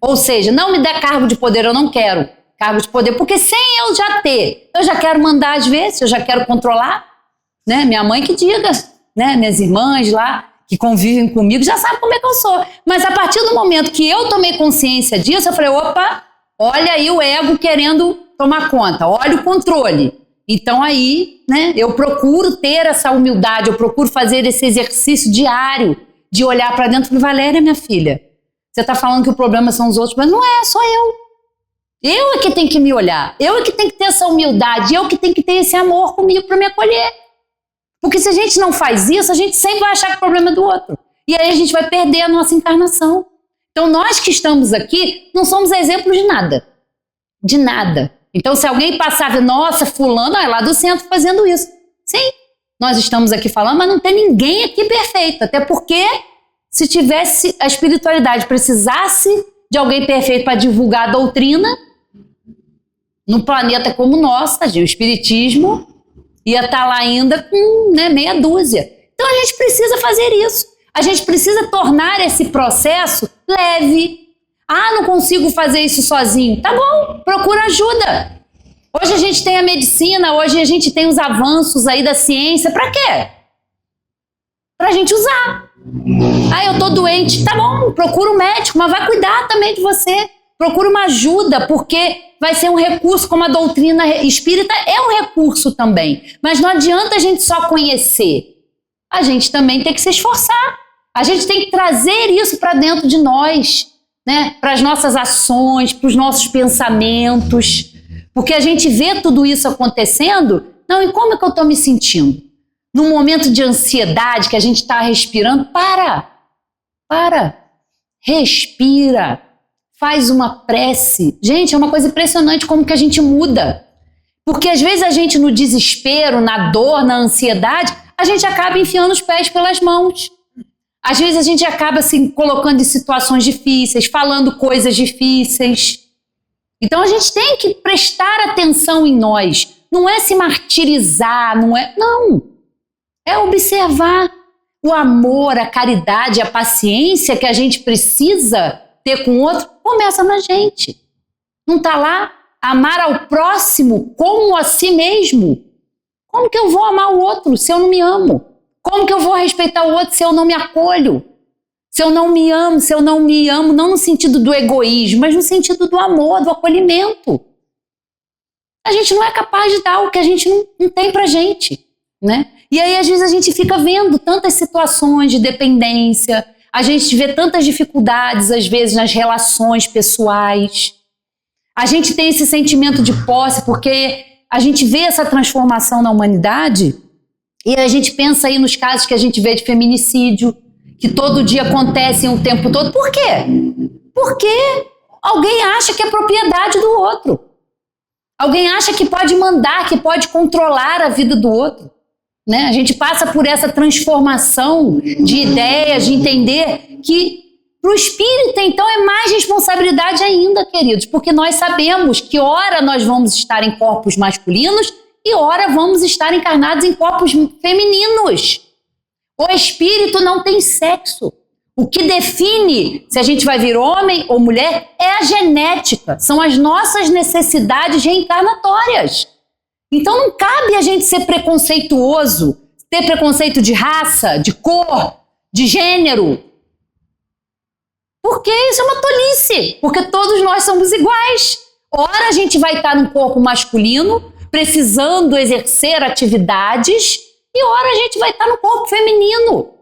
S2: Ou seja, não me dá cargo de poder, eu não quero cargo de poder, porque sem eu já ter, eu já quero mandar às vezes, eu já quero controlar. Né? Minha mãe que diga, né? Minhas irmãs lá, que convivem comigo, já sabem como é que eu sou. Mas a partir do momento que eu tomei consciência disso, eu falei, opa, olha aí o ego querendo tomar conta, olha o controle. Então aí, né, eu procuro ter essa humildade, eu procuro fazer esse exercício diário de olhar para dentro e falar, Valéria, minha filha, você está falando que o problema são os outros, mas não é, só eu. Eu é que tenho que me olhar, eu é que tenho que ter essa humildade, eu que tenho que ter esse amor comigo para me acolher. Porque se a gente não faz isso, a gente sempre vai achar que o problema é do outro. E aí a gente vai perder a nossa encarnação. Então nós que estamos aqui não somos exemplo de nada. De nada. Então se alguém passar, nossa, fulano é lá do centro fazendo isso. Sim, nós estamos aqui falando, mas não tem ninguém aqui perfeito. Até porque se tivesse a espiritualidade, precisasse de alguém perfeito para divulgar a doutrina, num planeta como o nosso, o espiritismo ia estar lá ainda com, né, meia dúzia. Então a gente precisa fazer isso. A gente precisa tornar esse processo leve. Ah, não consigo fazer isso sozinho. Tá bom, procura ajuda. Hoje a gente tem a medicina, hoje a gente tem os avanços aí da ciência. Pra quê? Pra gente usar. Ah, eu tô doente. Tá bom, procura um médico, mas vai cuidar também de você. Procura uma ajuda, porque vai ser um recurso, como a doutrina espírita é um recurso também. Mas não adianta a gente só conhecer. A gente também tem que se esforçar. A gente tem que trazer isso para dentro de nós, né? Para as nossas ações, para os nossos pensamentos. Porque a gente vê tudo isso acontecendo. Não, e como é que eu estou me sentindo? Num momento de ansiedade que a gente está respirando, para. Respira. Faz uma prece. Gente, é uma coisa impressionante como que a gente muda. Porque às vezes a gente no desespero, na dor, na ansiedade, a gente acaba enfiando os pés pelas mãos. Às vezes a gente acaba se colocando em situações difíceis, falando coisas difíceis. Então a gente tem que prestar atenção em nós. Não é se martirizar, não é... Não. É observar. o amor, a caridade, a paciência que a gente precisa ter com o outro começa na gente. Não está lá? Amar ao próximo como a si mesmo. Como que eu vou amar o outro se eu não me amo? Como que eu vou respeitar o outro se eu não me acolho? Se eu não me amo, não no sentido do egoísmo, mas no sentido do amor, do acolhimento. A gente não é capaz de dar o que a gente não tem pra gente, né? E aí, às vezes, a gente fica vendo tantas situações de dependência, a gente vê tantas dificuldades, às vezes, nas relações pessoais. A gente tem esse sentimento de posse porque a gente vê essa transformação na humanidade e a gente pensa aí nos casos que a gente vê de feminicídio, que todo dia acontecem o tempo todo. Por quê? Porque alguém acha que é propriedade do outro. Alguém acha que pode mandar, que pode controlar a vida do outro. Né? A gente passa por essa transformação de ideias, de entender que para o espírito, então, é mais responsabilidade ainda, queridos, porque nós sabemos que ora nós vamos estar em corpos masculinos e ora vamos estar encarnados em corpos femininos. O espírito não tem sexo. O que define se a gente vai vir homem ou mulher é a genética, são as nossas necessidades reencarnatórias. Então não cabe a gente ser preconceituoso, ter preconceito de raça, de cor, de gênero. Porque isso é uma tolice, porque todos nós somos iguais. Ora a gente vai estar num corpo masculino, precisando exercer atividades, e ora a gente vai estar no corpo feminino,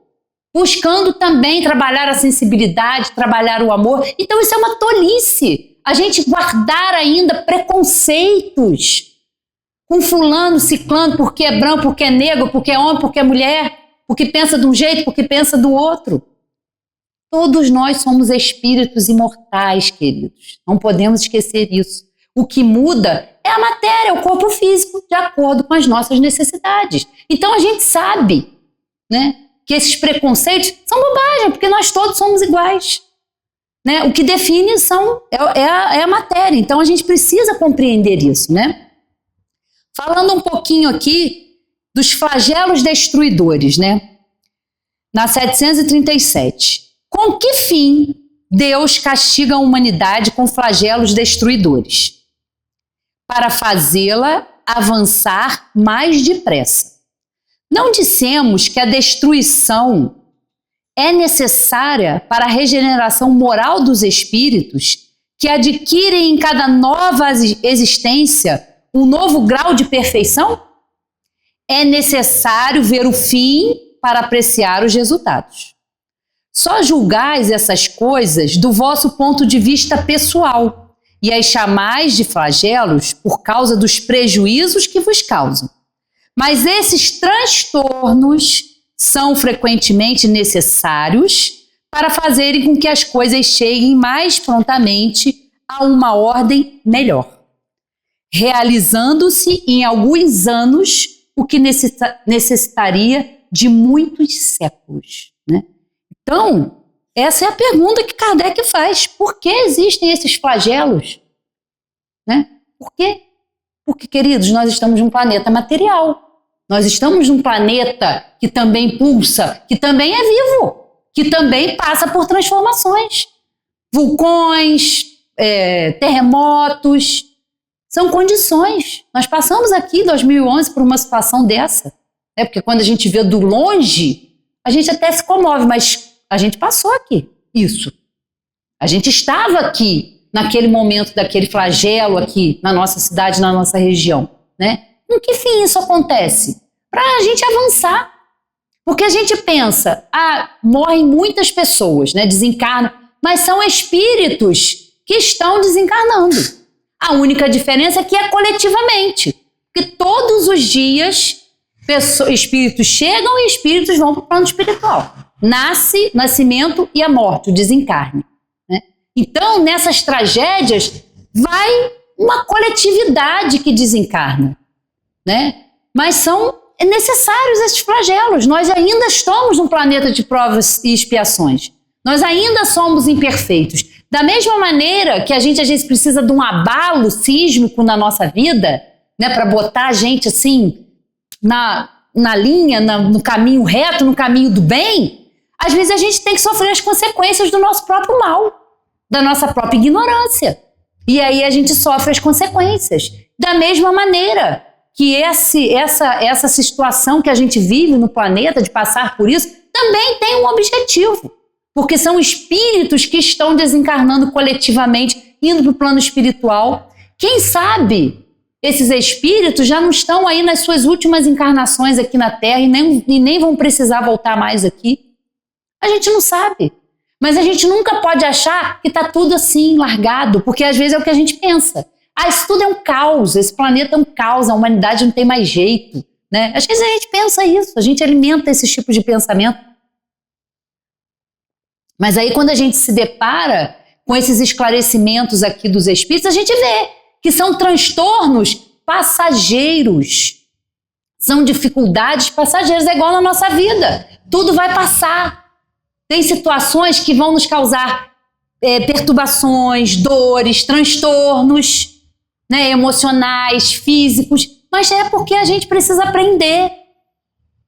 S2: buscando também trabalhar a sensibilidade, trabalhar o amor. Então isso é uma tolice, a gente guardar ainda preconceitos com fulano, ciclano, porque é branco, porque é negro, porque é homem, porque é mulher, porque pensa de um jeito, porque pensa do outro. Todos nós somos espíritos imortais, queridos. Não podemos esquecer isso. O que muda é a matéria, é o corpo físico, de acordo com as nossas necessidades. Então a gente sabe, né, que esses preconceitos são bobagem, porque nós todos somos iguais. Né? O que define é a matéria. Então a gente precisa compreender isso, né? Falando um pouquinho aqui dos flagelos destruidores, né? Na 737. Com que fim Deus castiga a humanidade com flagelos destruidores? Para fazê-la avançar mais depressa. Não dissemos que a destruição é necessária para a regeneração moral dos espíritos que adquirem em cada nova existência um novo grau de perfeição? É necessário ver o fim para apreciar os resultados. Só julgais essas coisas do vosso ponto de vista pessoal e as chamais de flagelos por causa dos prejuízos que vos causam. Mas esses transtornos são frequentemente necessários para fazerem com que as coisas cheguem mais prontamente a uma ordem melhor, realizando-se em alguns anos o que necessitaria de muitos séculos. Né? Então, essa é a pergunta que Kardec faz. Por que existem esses flagelos? Né? Por quê? Porque, queridos, nós estamos num planeta material. Nós estamos num planeta que também pulsa, que também é vivo, que também passa por transformações. Vulcões, terremotos, são condições. Nós passamos aqui em 2011 por uma situação dessa. Né? Porque quando a gente vê do longe, a gente até se comove, mas a gente passou aqui, isso. A gente estava aqui, naquele momento daquele flagelo aqui, na nossa cidade, na nossa região. Né? Com que fim isso acontece? Para a gente avançar. Porque a gente pensa, morrem muitas pessoas, né, desencarnam, mas são espíritos que estão desencarnando. A única diferença é que é coletivamente. Porque todos os dias espíritos chegam e espíritos vão para o plano espiritual. Nascimento e a morte, o desencarne. Né? Então, nessas tragédias, vai uma coletividade que desencarna. Né? Mas são necessários esses flagelos. Nós ainda estamos num planeta de provas e expiações. Nós ainda somos imperfeitos. Da mesma maneira que a gente às vezes precisa de um abalo sísmico na nossa vida, né, para botar a gente assim na linha, no caminho reto, no caminho do bem, às vezes a gente tem que sofrer as consequências do nosso próprio mal, da nossa própria ignorância. E aí a gente sofre as consequências. Da mesma maneira que essa situação que a gente vive no planeta, de passar por isso, também tem um objetivo. Porque são espíritos que estão desencarnando coletivamente, indo para o plano espiritual. Quem sabe esses espíritos já não estão aí nas suas últimas encarnações aqui na Terra e nem vão precisar voltar mais aqui. A gente não sabe. Mas a gente nunca pode achar que está tudo assim, largado, porque às vezes é o que a gente pensa. Isso tudo é um caos, esse planeta é um caos, a humanidade não tem mais jeito, né? Às vezes a gente pensa isso, a gente alimenta esse tipo de pensamento. Mas aí quando a gente se depara com esses esclarecimentos aqui dos espíritos, a gente vê que são transtornos passageiros. São dificuldades passageiras, é igual na nossa vida. Tudo vai passar. Tem situações que vão nos causar perturbações, dores, transtornos, né, emocionais, físicos, mas é porque a gente precisa aprender.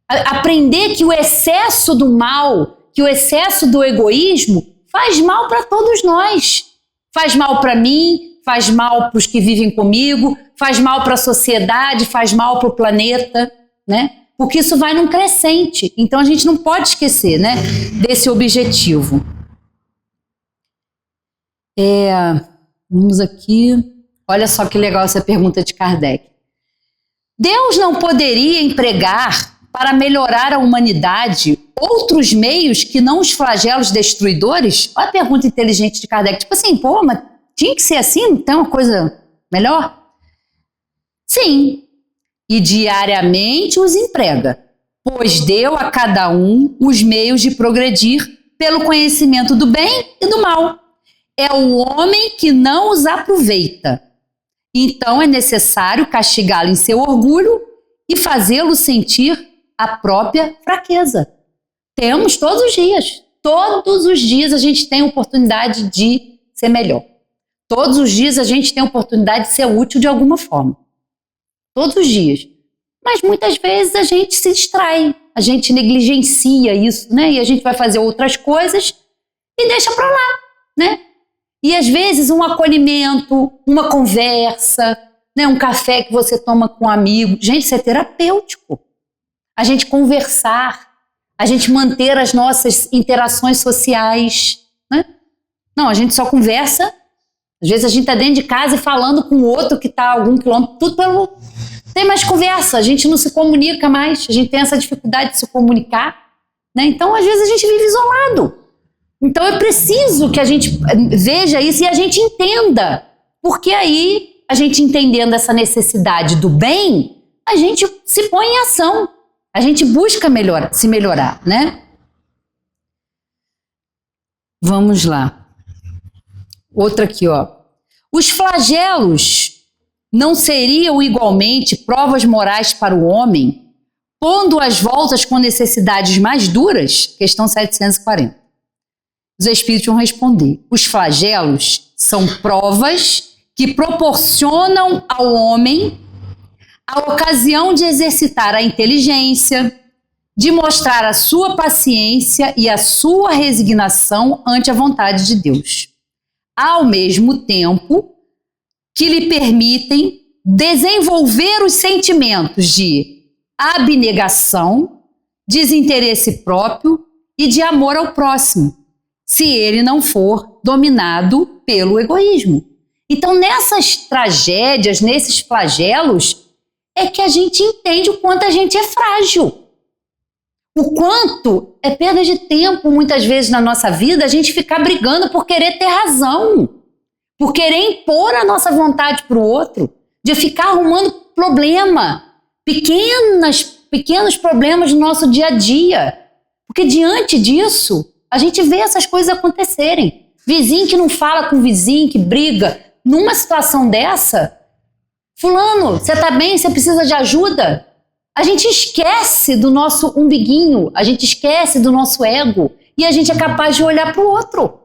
S2: Aprender que o excesso do mal, que o excesso do egoísmo faz mal para todos nós. Faz mal para mim, faz mal para os que vivem comigo, faz mal para a sociedade, faz mal para o planeta, né? Porque isso vai num crescente. Então a gente não pode esquecer, né, desse objetivo. Vamos aqui. Olha só que legal essa pergunta de Kardec. Deus não poderia empregar para melhorar a humanidade outros meios que não os flagelos destruidores? Olha a pergunta inteligente de Kardec. Tipo assim, mas tinha que ser assim? Não tem uma coisa melhor? Sim. E diariamente os emprega, pois deu a cada um os meios de progredir pelo conhecimento do bem e do mal. É o homem que não os aproveita. Então é necessário castigá-lo em seu orgulho e fazê-lo sentir a própria fraqueza. Temos todos os dias. Todos os dias a gente tem oportunidade de ser melhor. Todos os dias a gente tem oportunidade de ser útil de alguma forma. Todos os dias. Mas muitas vezes a gente se distrai, a gente negligencia isso, né? E a gente vai fazer outras coisas e deixa para lá, né? E às vezes um acolhimento, uma conversa, né? Um café que você toma com um amigo. Gente, isso é terapêutico. A gente conversar, a gente manter as nossas interações sociais, né? Não, a gente só conversa. Às vezes a gente está dentro de casa e falando com o outro que está a algum quilômetro, tudo pelo... Tem mais conversa, a gente não se comunica mais, a gente tem essa dificuldade de se comunicar, né? Então, às vezes, a gente vive isolado. Então, é preciso que a gente veja isso e a gente entenda. Porque aí, a gente entendendo essa necessidade do bem, a gente se põe em ação. A gente busca se melhorar, né? Vamos lá. Outra aqui, ó. Os flagelos não seriam igualmente provas morais para o homem, pondo as voltas com necessidades mais duras? Questão 740. Os espíritos vão responder. Os flagelos são provas que proporcionam ao homem a ocasião de exercitar a inteligência, de mostrar a sua paciência e a sua resignação ante a vontade de Deus, ao mesmo tempo que lhe permitem desenvolver os sentimentos de abnegação, desinteresse próprio e de amor ao próximo, se ele não for dominado pelo egoísmo. Então, nessas tragédias, nesses flagelos, é que a gente entende o quanto a gente é frágil. O quanto é perda de tempo, muitas vezes, na nossa vida, a gente ficar brigando por querer ter razão, por querer impor a nossa vontade para o outro, de ficar arrumando problema, pequenos problemas no nosso dia a dia. Porque diante disso, a gente vê essas coisas acontecerem. Vizinho que não fala com vizinho, que briga. Numa situação dessa, fulano, você tá bem? Você precisa de ajuda? A gente esquece do nosso umbiguinho, a gente esquece do nosso ego e a gente é capaz de olhar para o outro.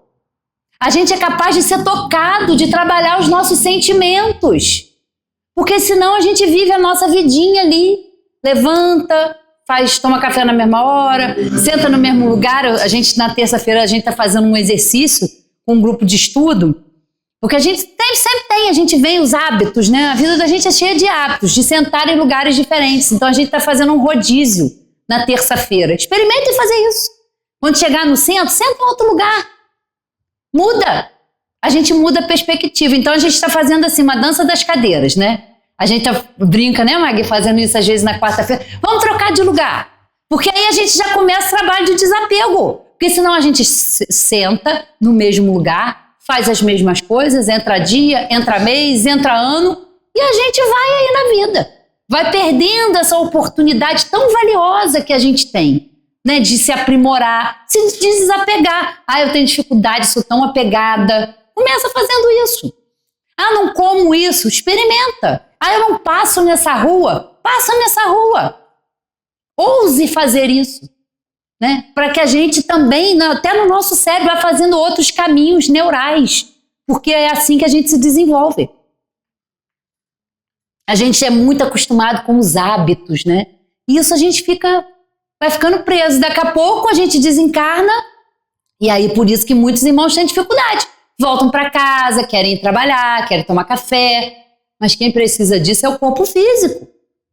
S2: A gente é capaz de ser tocado, de trabalhar os nossos sentimentos. Porque senão a gente vive a nossa vidinha ali. Levanta, toma café na mesma hora, senta no mesmo lugar. A gente, na terça-feira, a gente está fazendo um exercício com um grupo de estudo, porque a gente sempre tem, a gente vê os hábitos, né? A vida da gente é cheia de hábitos, de sentar em lugares diferentes. Então a gente está fazendo um rodízio na terça-feira. Experimentem fazer isso. Quando chegar no centro, senta em outro lugar. Muda. A gente muda a perspectiva. Então a gente está fazendo assim uma dança das cadeiras, né? A gente brinca, né, Magui, fazendo isso às vezes na quarta-feira. Vamos trocar de lugar. Porque aí a gente já começa o trabalho de desapego. Porque senão a gente senta no mesmo lugar, faz as mesmas coisas, entra dia, entra mês, entra ano, e a gente vai aí na vida. Vai perdendo essa oportunidade tão valiosa que a gente tem, né, de se aprimorar, se desapegar. Eu tenho dificuldade, sou tão apegada. Começa fazendo isso. Não como isso, experimenta. Eu não passo nessa rua, passa nessa rua. Ouse fazer isso, né? Para que a gente também, até no nosso cérebro, vá fazendo outros caminhos neurais, porque é assim que a gente se desenvolve. A gente é muito acostumado com os hábitos, né? E isso a gente vai ficando preso. Daqui a pouco a gente desencarna, e aí por isso que muitos irmãos têm dificuldade. Voltam para casa, querem trabalhar, querem tomar café, mas quem precisa disso é o corpo físico.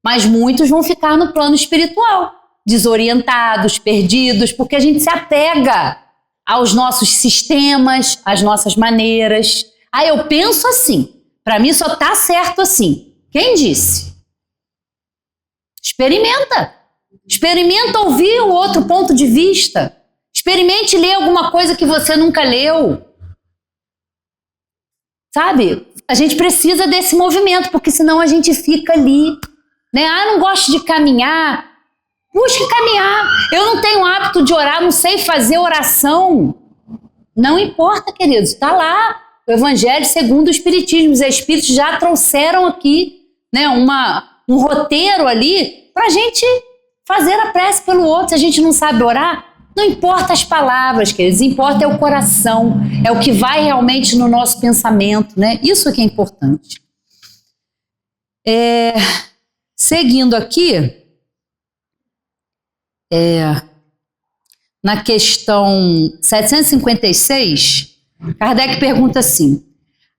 S2: Mas muitos vão ficar no plano espiritual, desorientados, perdidos, porque a gente se apega aos nossos sistemas, às nossas maneiras. Eu penso assim, para mim só tá certo assim. Quem disse? Experimenta. Experimenta ouvir o outro ponto de vista. Experimente ler alguma coisa que você nunca leu. Sabe? A gente precisa desse movimento, porque senão a gente fica ali, né? Não gosto de caminhar. Busque caminhar. Eu não tenho hábito de orar, não sei fazer oração. Não importa, queridos. Está lá o Evangelho segundo o Espiritismo. Os Espíritos já trouxeram aqui, né, um roteiro ali para a gente fazer a prece pelo outro. Se a gente não sabe orar, não importa as palavras, queridos, importa é o coração, é o que vai realmente no nosso pensamento, né? Isso que é importante. Seguindo aqui, na questão 756, Kardec pergunta assim: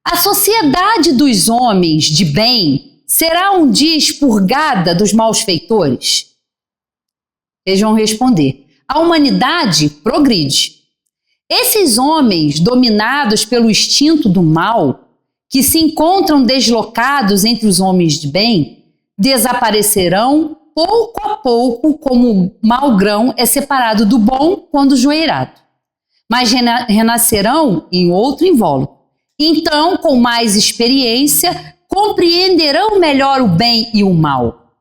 S2: a sociedade dos homens de bem será um dia expurgada dos maus feitores? Eles vão responder: a humanidade progride. Esses homens dominados pelo instinto do mal, que se encontram deslocados entre os homens de bem, desaparecerão pouco a pouco, como o mau grão é separado do bom quando joeirado. Mas renascerão em outro invólucro. Então, com mais experiência, compreenderão melhor o bem e o mal.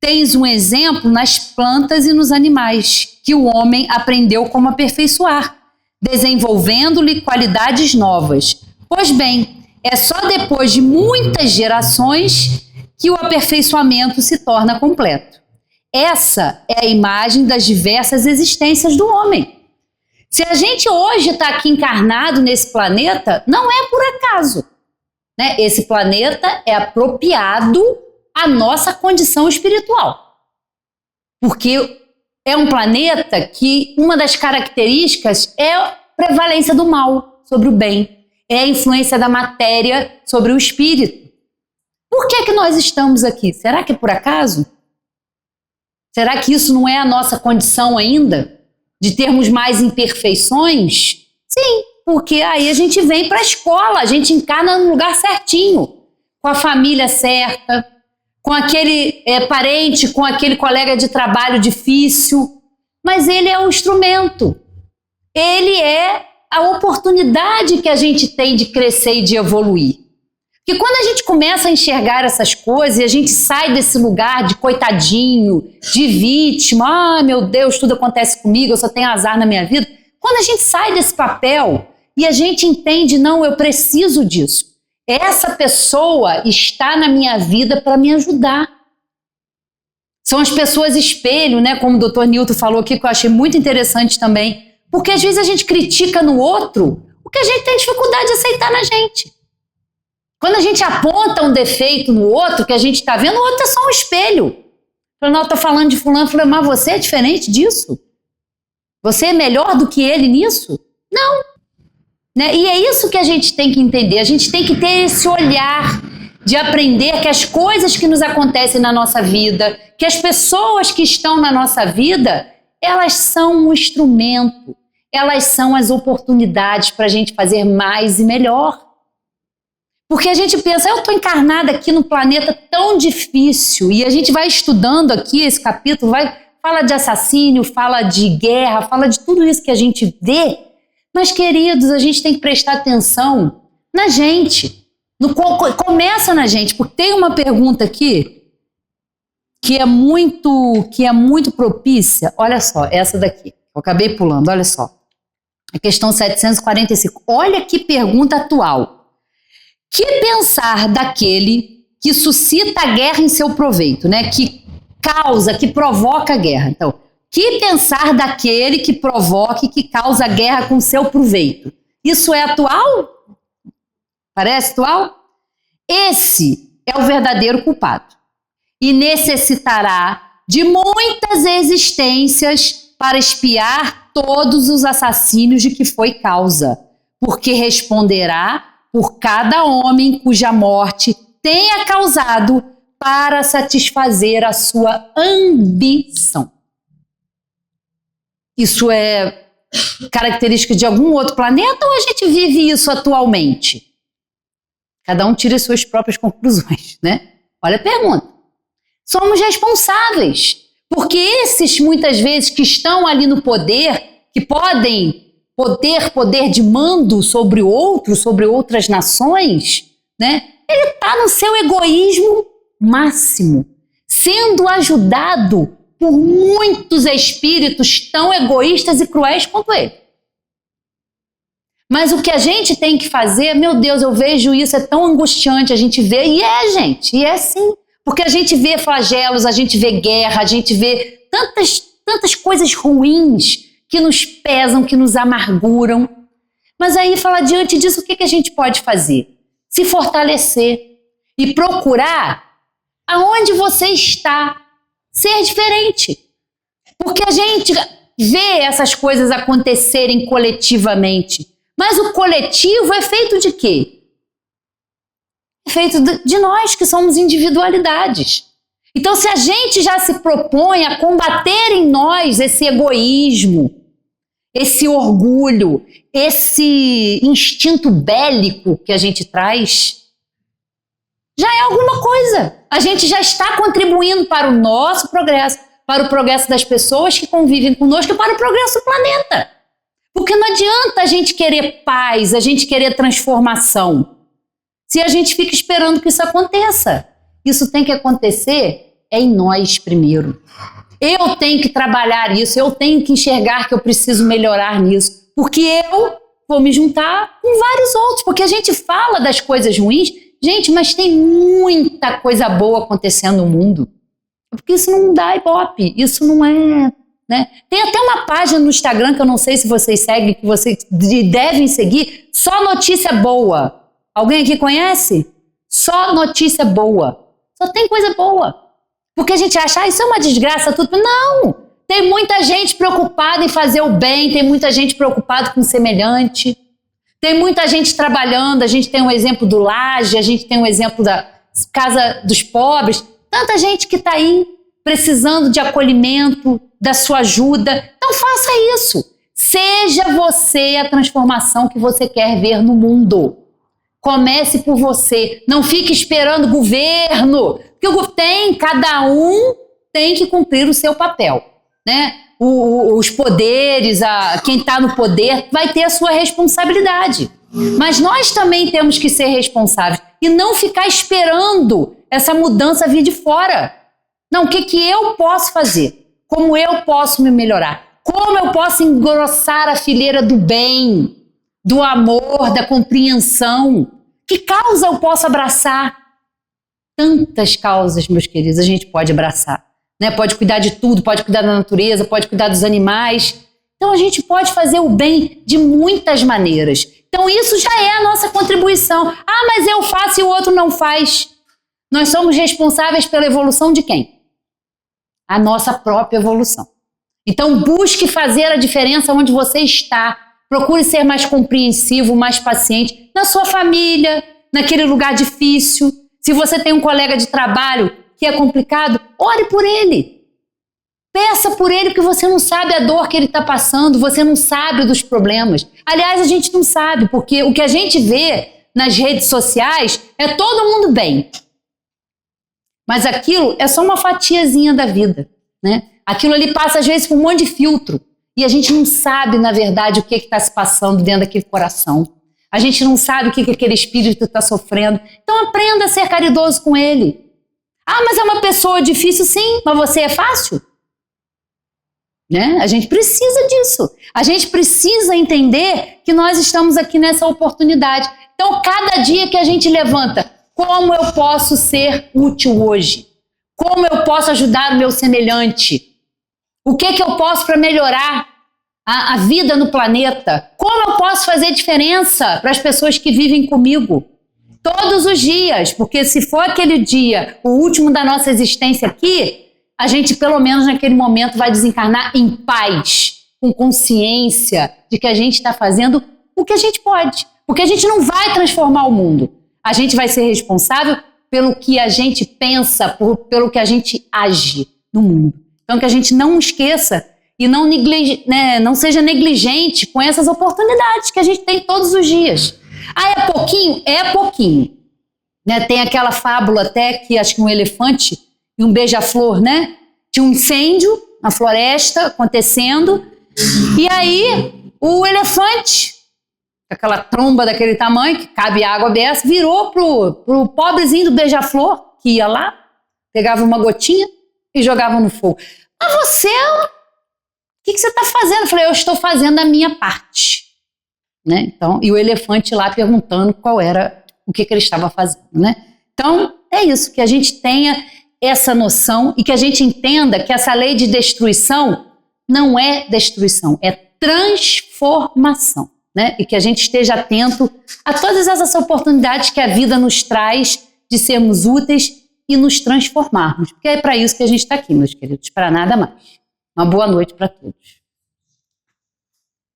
S2: Tens um exemplo nas plantas e nos animais, que o homem aprendeu como aperfeiçoar, desenvolvendo-lhe qualidades novas. Pois bem, é só depois de muitas gerações que o aperfeiçoamento se torna completo. Essa é a imagem das diversas existências do homem. Se a gente hoje está aqui encarnado nesse planeta, não é por acaso, né? Esse planeta é apropriado à nossa condição espiritual. Porque é um planeta que uma das características é a prevalência do mal sobre o bem, é a influência da matéria sobre o espírito. Por que nós estamos aqui? Será que é por acaso? Será que isso não é a nossa condição ainda? De termos mais imperfeições? Sim, porque aí a gente vem para a escola, a gente encarna no lugar certinho, com a família certa, com aquele parente, com aquele colega de trabalho difícil, mas ele é um instrumento. Ele é a oportunidade que a gente tem de crescer e de evoluir. Porque quando a gente começa a enxergar essas coisas e a gente sai desse lugar de coitadinho, de vítima, meu Deus, tudo acontece comigo, eu só tenho azar na minha vida. Quando a gente sai desse papel e a gente entende, não, eu preciso disso. Essa pessoa está na minha vida para me ajudar. São as pessoas espelho, né? Como o Dr. Newton falou aqui, que eu achei muito interessante também. Porque às vezes a gente critica no outro o que a gente tem dificuldade de aceitar na gente. Quando a gente aponta um defeito no outro, que a gente está vendo, o outro é só um espelho. Falou, não, eu tô falando de fulano. Eu falei, mas você é diferente disso? Você é melhor do que ele nisso? Não. Né? E é isso que a gente tem que entender. A gente tem que ter esse olhar de aprender que as coisas que nos acontecem na nossa vida, que as pessoas que estão na nossa vida, elas são um instrumento, elas são as oportunidades para a gente fazer mais e melhor. Porque a gente pensa, eu estou encarnada aqui num planeta tão difícil, e a gente vai estudando aqui esse capítulo, fala de assassínio, fala de guerra, fala de tudo isso que a gente vê, mas, queridos, a gente tem que prestar atenção na gente. Começa na gente, porque tem uma pergunta aqui que é muito propícia. Olha só, essa daqui. Eu acabei pulando, olha só. A questão 745. Olha que pergunta atual. Que pensar daquele que suscita a guerra em seu proveito, né? Que causa, que provoca a guerra. Então, que pensar daquele que provoca e que causa a guerra com seu proveito? Isso é atual? Parece atual? Esse é o verdadeiro culpado e necessitará de muitas existências para expiar todos os assassínios de que foi causa, porque responderá por cada homem cuja morte tenha causado para satisfazer a sua ambição. Isso é característica de algum outro planeta ou a gente vive isso atualmente? Cada um tira as suas próprias conclusões, né? Olha a pergunta. Somos responsáveis, porque esses, muitas vezes, que estão ali no poder, que podem poder de mando sobre outros, sobre outras nações, né? Ele está no seu egoísmo máximo, sendo ajudado por muitos espíritos tão egoístas e cruéis quanto ele. Mas o que a gente tem que fazer, meu Deus, eu vejo isso, é tão angustiante, a gente vê, e é, gente, e é sim. Porque a gente vê flagelos, a gente vê guerra, a gente vê tantas coisas ruins que nos pesam, que nos amarguram. Mas aí, fala, diante disso, o que a gente pode fazer? Se fortalecer e procurar aonde você está, ser diferente. Porque a gente vê essas coisas acontecerem coletivamente. Mas o coletivo é feito de quê? É feito de nós, que somos individualidades. Então, se a gente já se propõe a combater em nós esse egoísmo, esse orgulho, esse instinto bélico que a gente traz, já é alguma coisa. A gente já está contribuindo para o nosso progresso, para o progresso das pessoas que convivem conosco e para o progresso do planeta. Porque não adianta a gente querer paz, a gente querer transformação, se a gente fica esperando que isso aconteça. Isso tem que acontecer em nós primeiro. Eu tenho que trabalhar isso, eu tenho que enxergar que eu preciso melhorar nisso, porque eu vou me juntar com vários outros, porque a gente fala das coisas ruins, gente, mas tem muita coisa boa acontecendo no mundo. Porque isso não dá ibope, isso não é... né? Tem até uma página no Instagram que eu não sei se vocês seguem, que vocês devem seguir, só notícia boa. Alguém aqui conhece? Só notícia boa. Só tem coisa boa. Porque a gente acha, isso é uma desgraça, tudo. Não! Tem muita gente preocupada em fazer o bem, tem muita gente preocupada com o semelhante, tem muita gente trabalhando, a gente tem um exemplo do Laje, a gente tem um exemplo da Casa dos Pobres, tanta gente que está aí precisando de acolhimento, da sua ajuda. Então faça isso. Seja você a transformação que você quer ver no mundo. Comece por você. Não fique esperando o governo. Porque cada um tem que cumprir o seu papel, né? Os poderes, quem está no poder vai ter a sua responsabilidade. Mas nós também temos que ser responsáveis e não ficar esperando essa mudança vir de fora. Não, o que eu posso fazer? Como eu posso me melhorar? Como eu posso engrossar a fileira do bem, do amor, da compreensão? Que causa eu posso abraçar? Tantas causas, meus queridos, a gente pode abraçar, né? Pode cuidar de tudo, pode cuidar da natureza, pode cuidar dos animais. Então a gente pode fazer o bem de muitas maneiras. Então isso já é a nossa contribuição. Ah, mas eu faço e o outro não faz. Nós somos responsáveis pela evolução de quem? a nossa própria evolução. Então, busque fazer a diferença onde você está. Procure ser mais compreensivo, mais paciente na sua família, naquele lugar difícil. Se você tem um colega de trabalho que é complicado, ore por ele. Peça por ele, porque você não sabe a dor que ele está passando, você não sabe dos problemas. Aliás, a gente não sabe, porque o que a gente vê nas redes sociais é todo mundo bem. Mas aquilo é só uma fatiazinha da vida, né? Aquilo ali passa, às vezes, por um monte de filtro. E a gente não sabe, na verdade, o que está se passando dentro daquele coração. A gente não sabe o que aquele espírito está sofrendo. Então aprenda a ser caridoso com ele. Ah, mas é uma pessoa difícil, sim, mas você é fácil? Né? A gente precisa disso. A gente precisa entender que nós estamos aqui nessa oportunidade. Então, cada dia que a gente levanta, como eu posso ser útil hoje? Como eu posso ajudar o meu semelhante? O que eu posso para melhorar a vida no planeta? Como eu posso fazer diferença para as pessoas que vivem comigo? Todos os dias, porque se for aquele dia, o último da nossa existência aqui, a gente pelo menos naquele momento vai desencarnar em paz, com consciência de que a gente está fazendo o que a gente pode. Porque a gente não vai transformar o mundo. A gente vai ser responsável pelo que a gente pensa, pelo que a gente age no mundo. Então que a gente não esqueça e não seja negligente com essas oportunidades que a gente tem todos os dias. Ah, é pouquinho? É pouquinho. Né? Tem aquela fábula até que acho que um elefante e um beija-flor, né? Tinha um incêndio na floresta acontecendo e aí o elefante, aquela tromba daquele tamanho, que cabe água dessa, virou pro pobrezinho do beija-flor, que ia lá, pegava uma gotinha e jogava no fogo. Mas você, o que você está fazendo? Eu falei, eu estou fazendo a minha parte. Né? Então, e o elefante lá perguntando qual era o que ele estava fazendo. Né? Então, é isso, que a gente tenha essa noção e que a gente entenda que essa lei de destruição não é destruição, é transformação. Né? E que a gente esteja atento a todas essas oportunidades que a vida nos traz de sermos úteis e nos transformarmos. Porque é para isso que a gente está aqui, meus queridos, para nada mais. Uma boa noite para todos.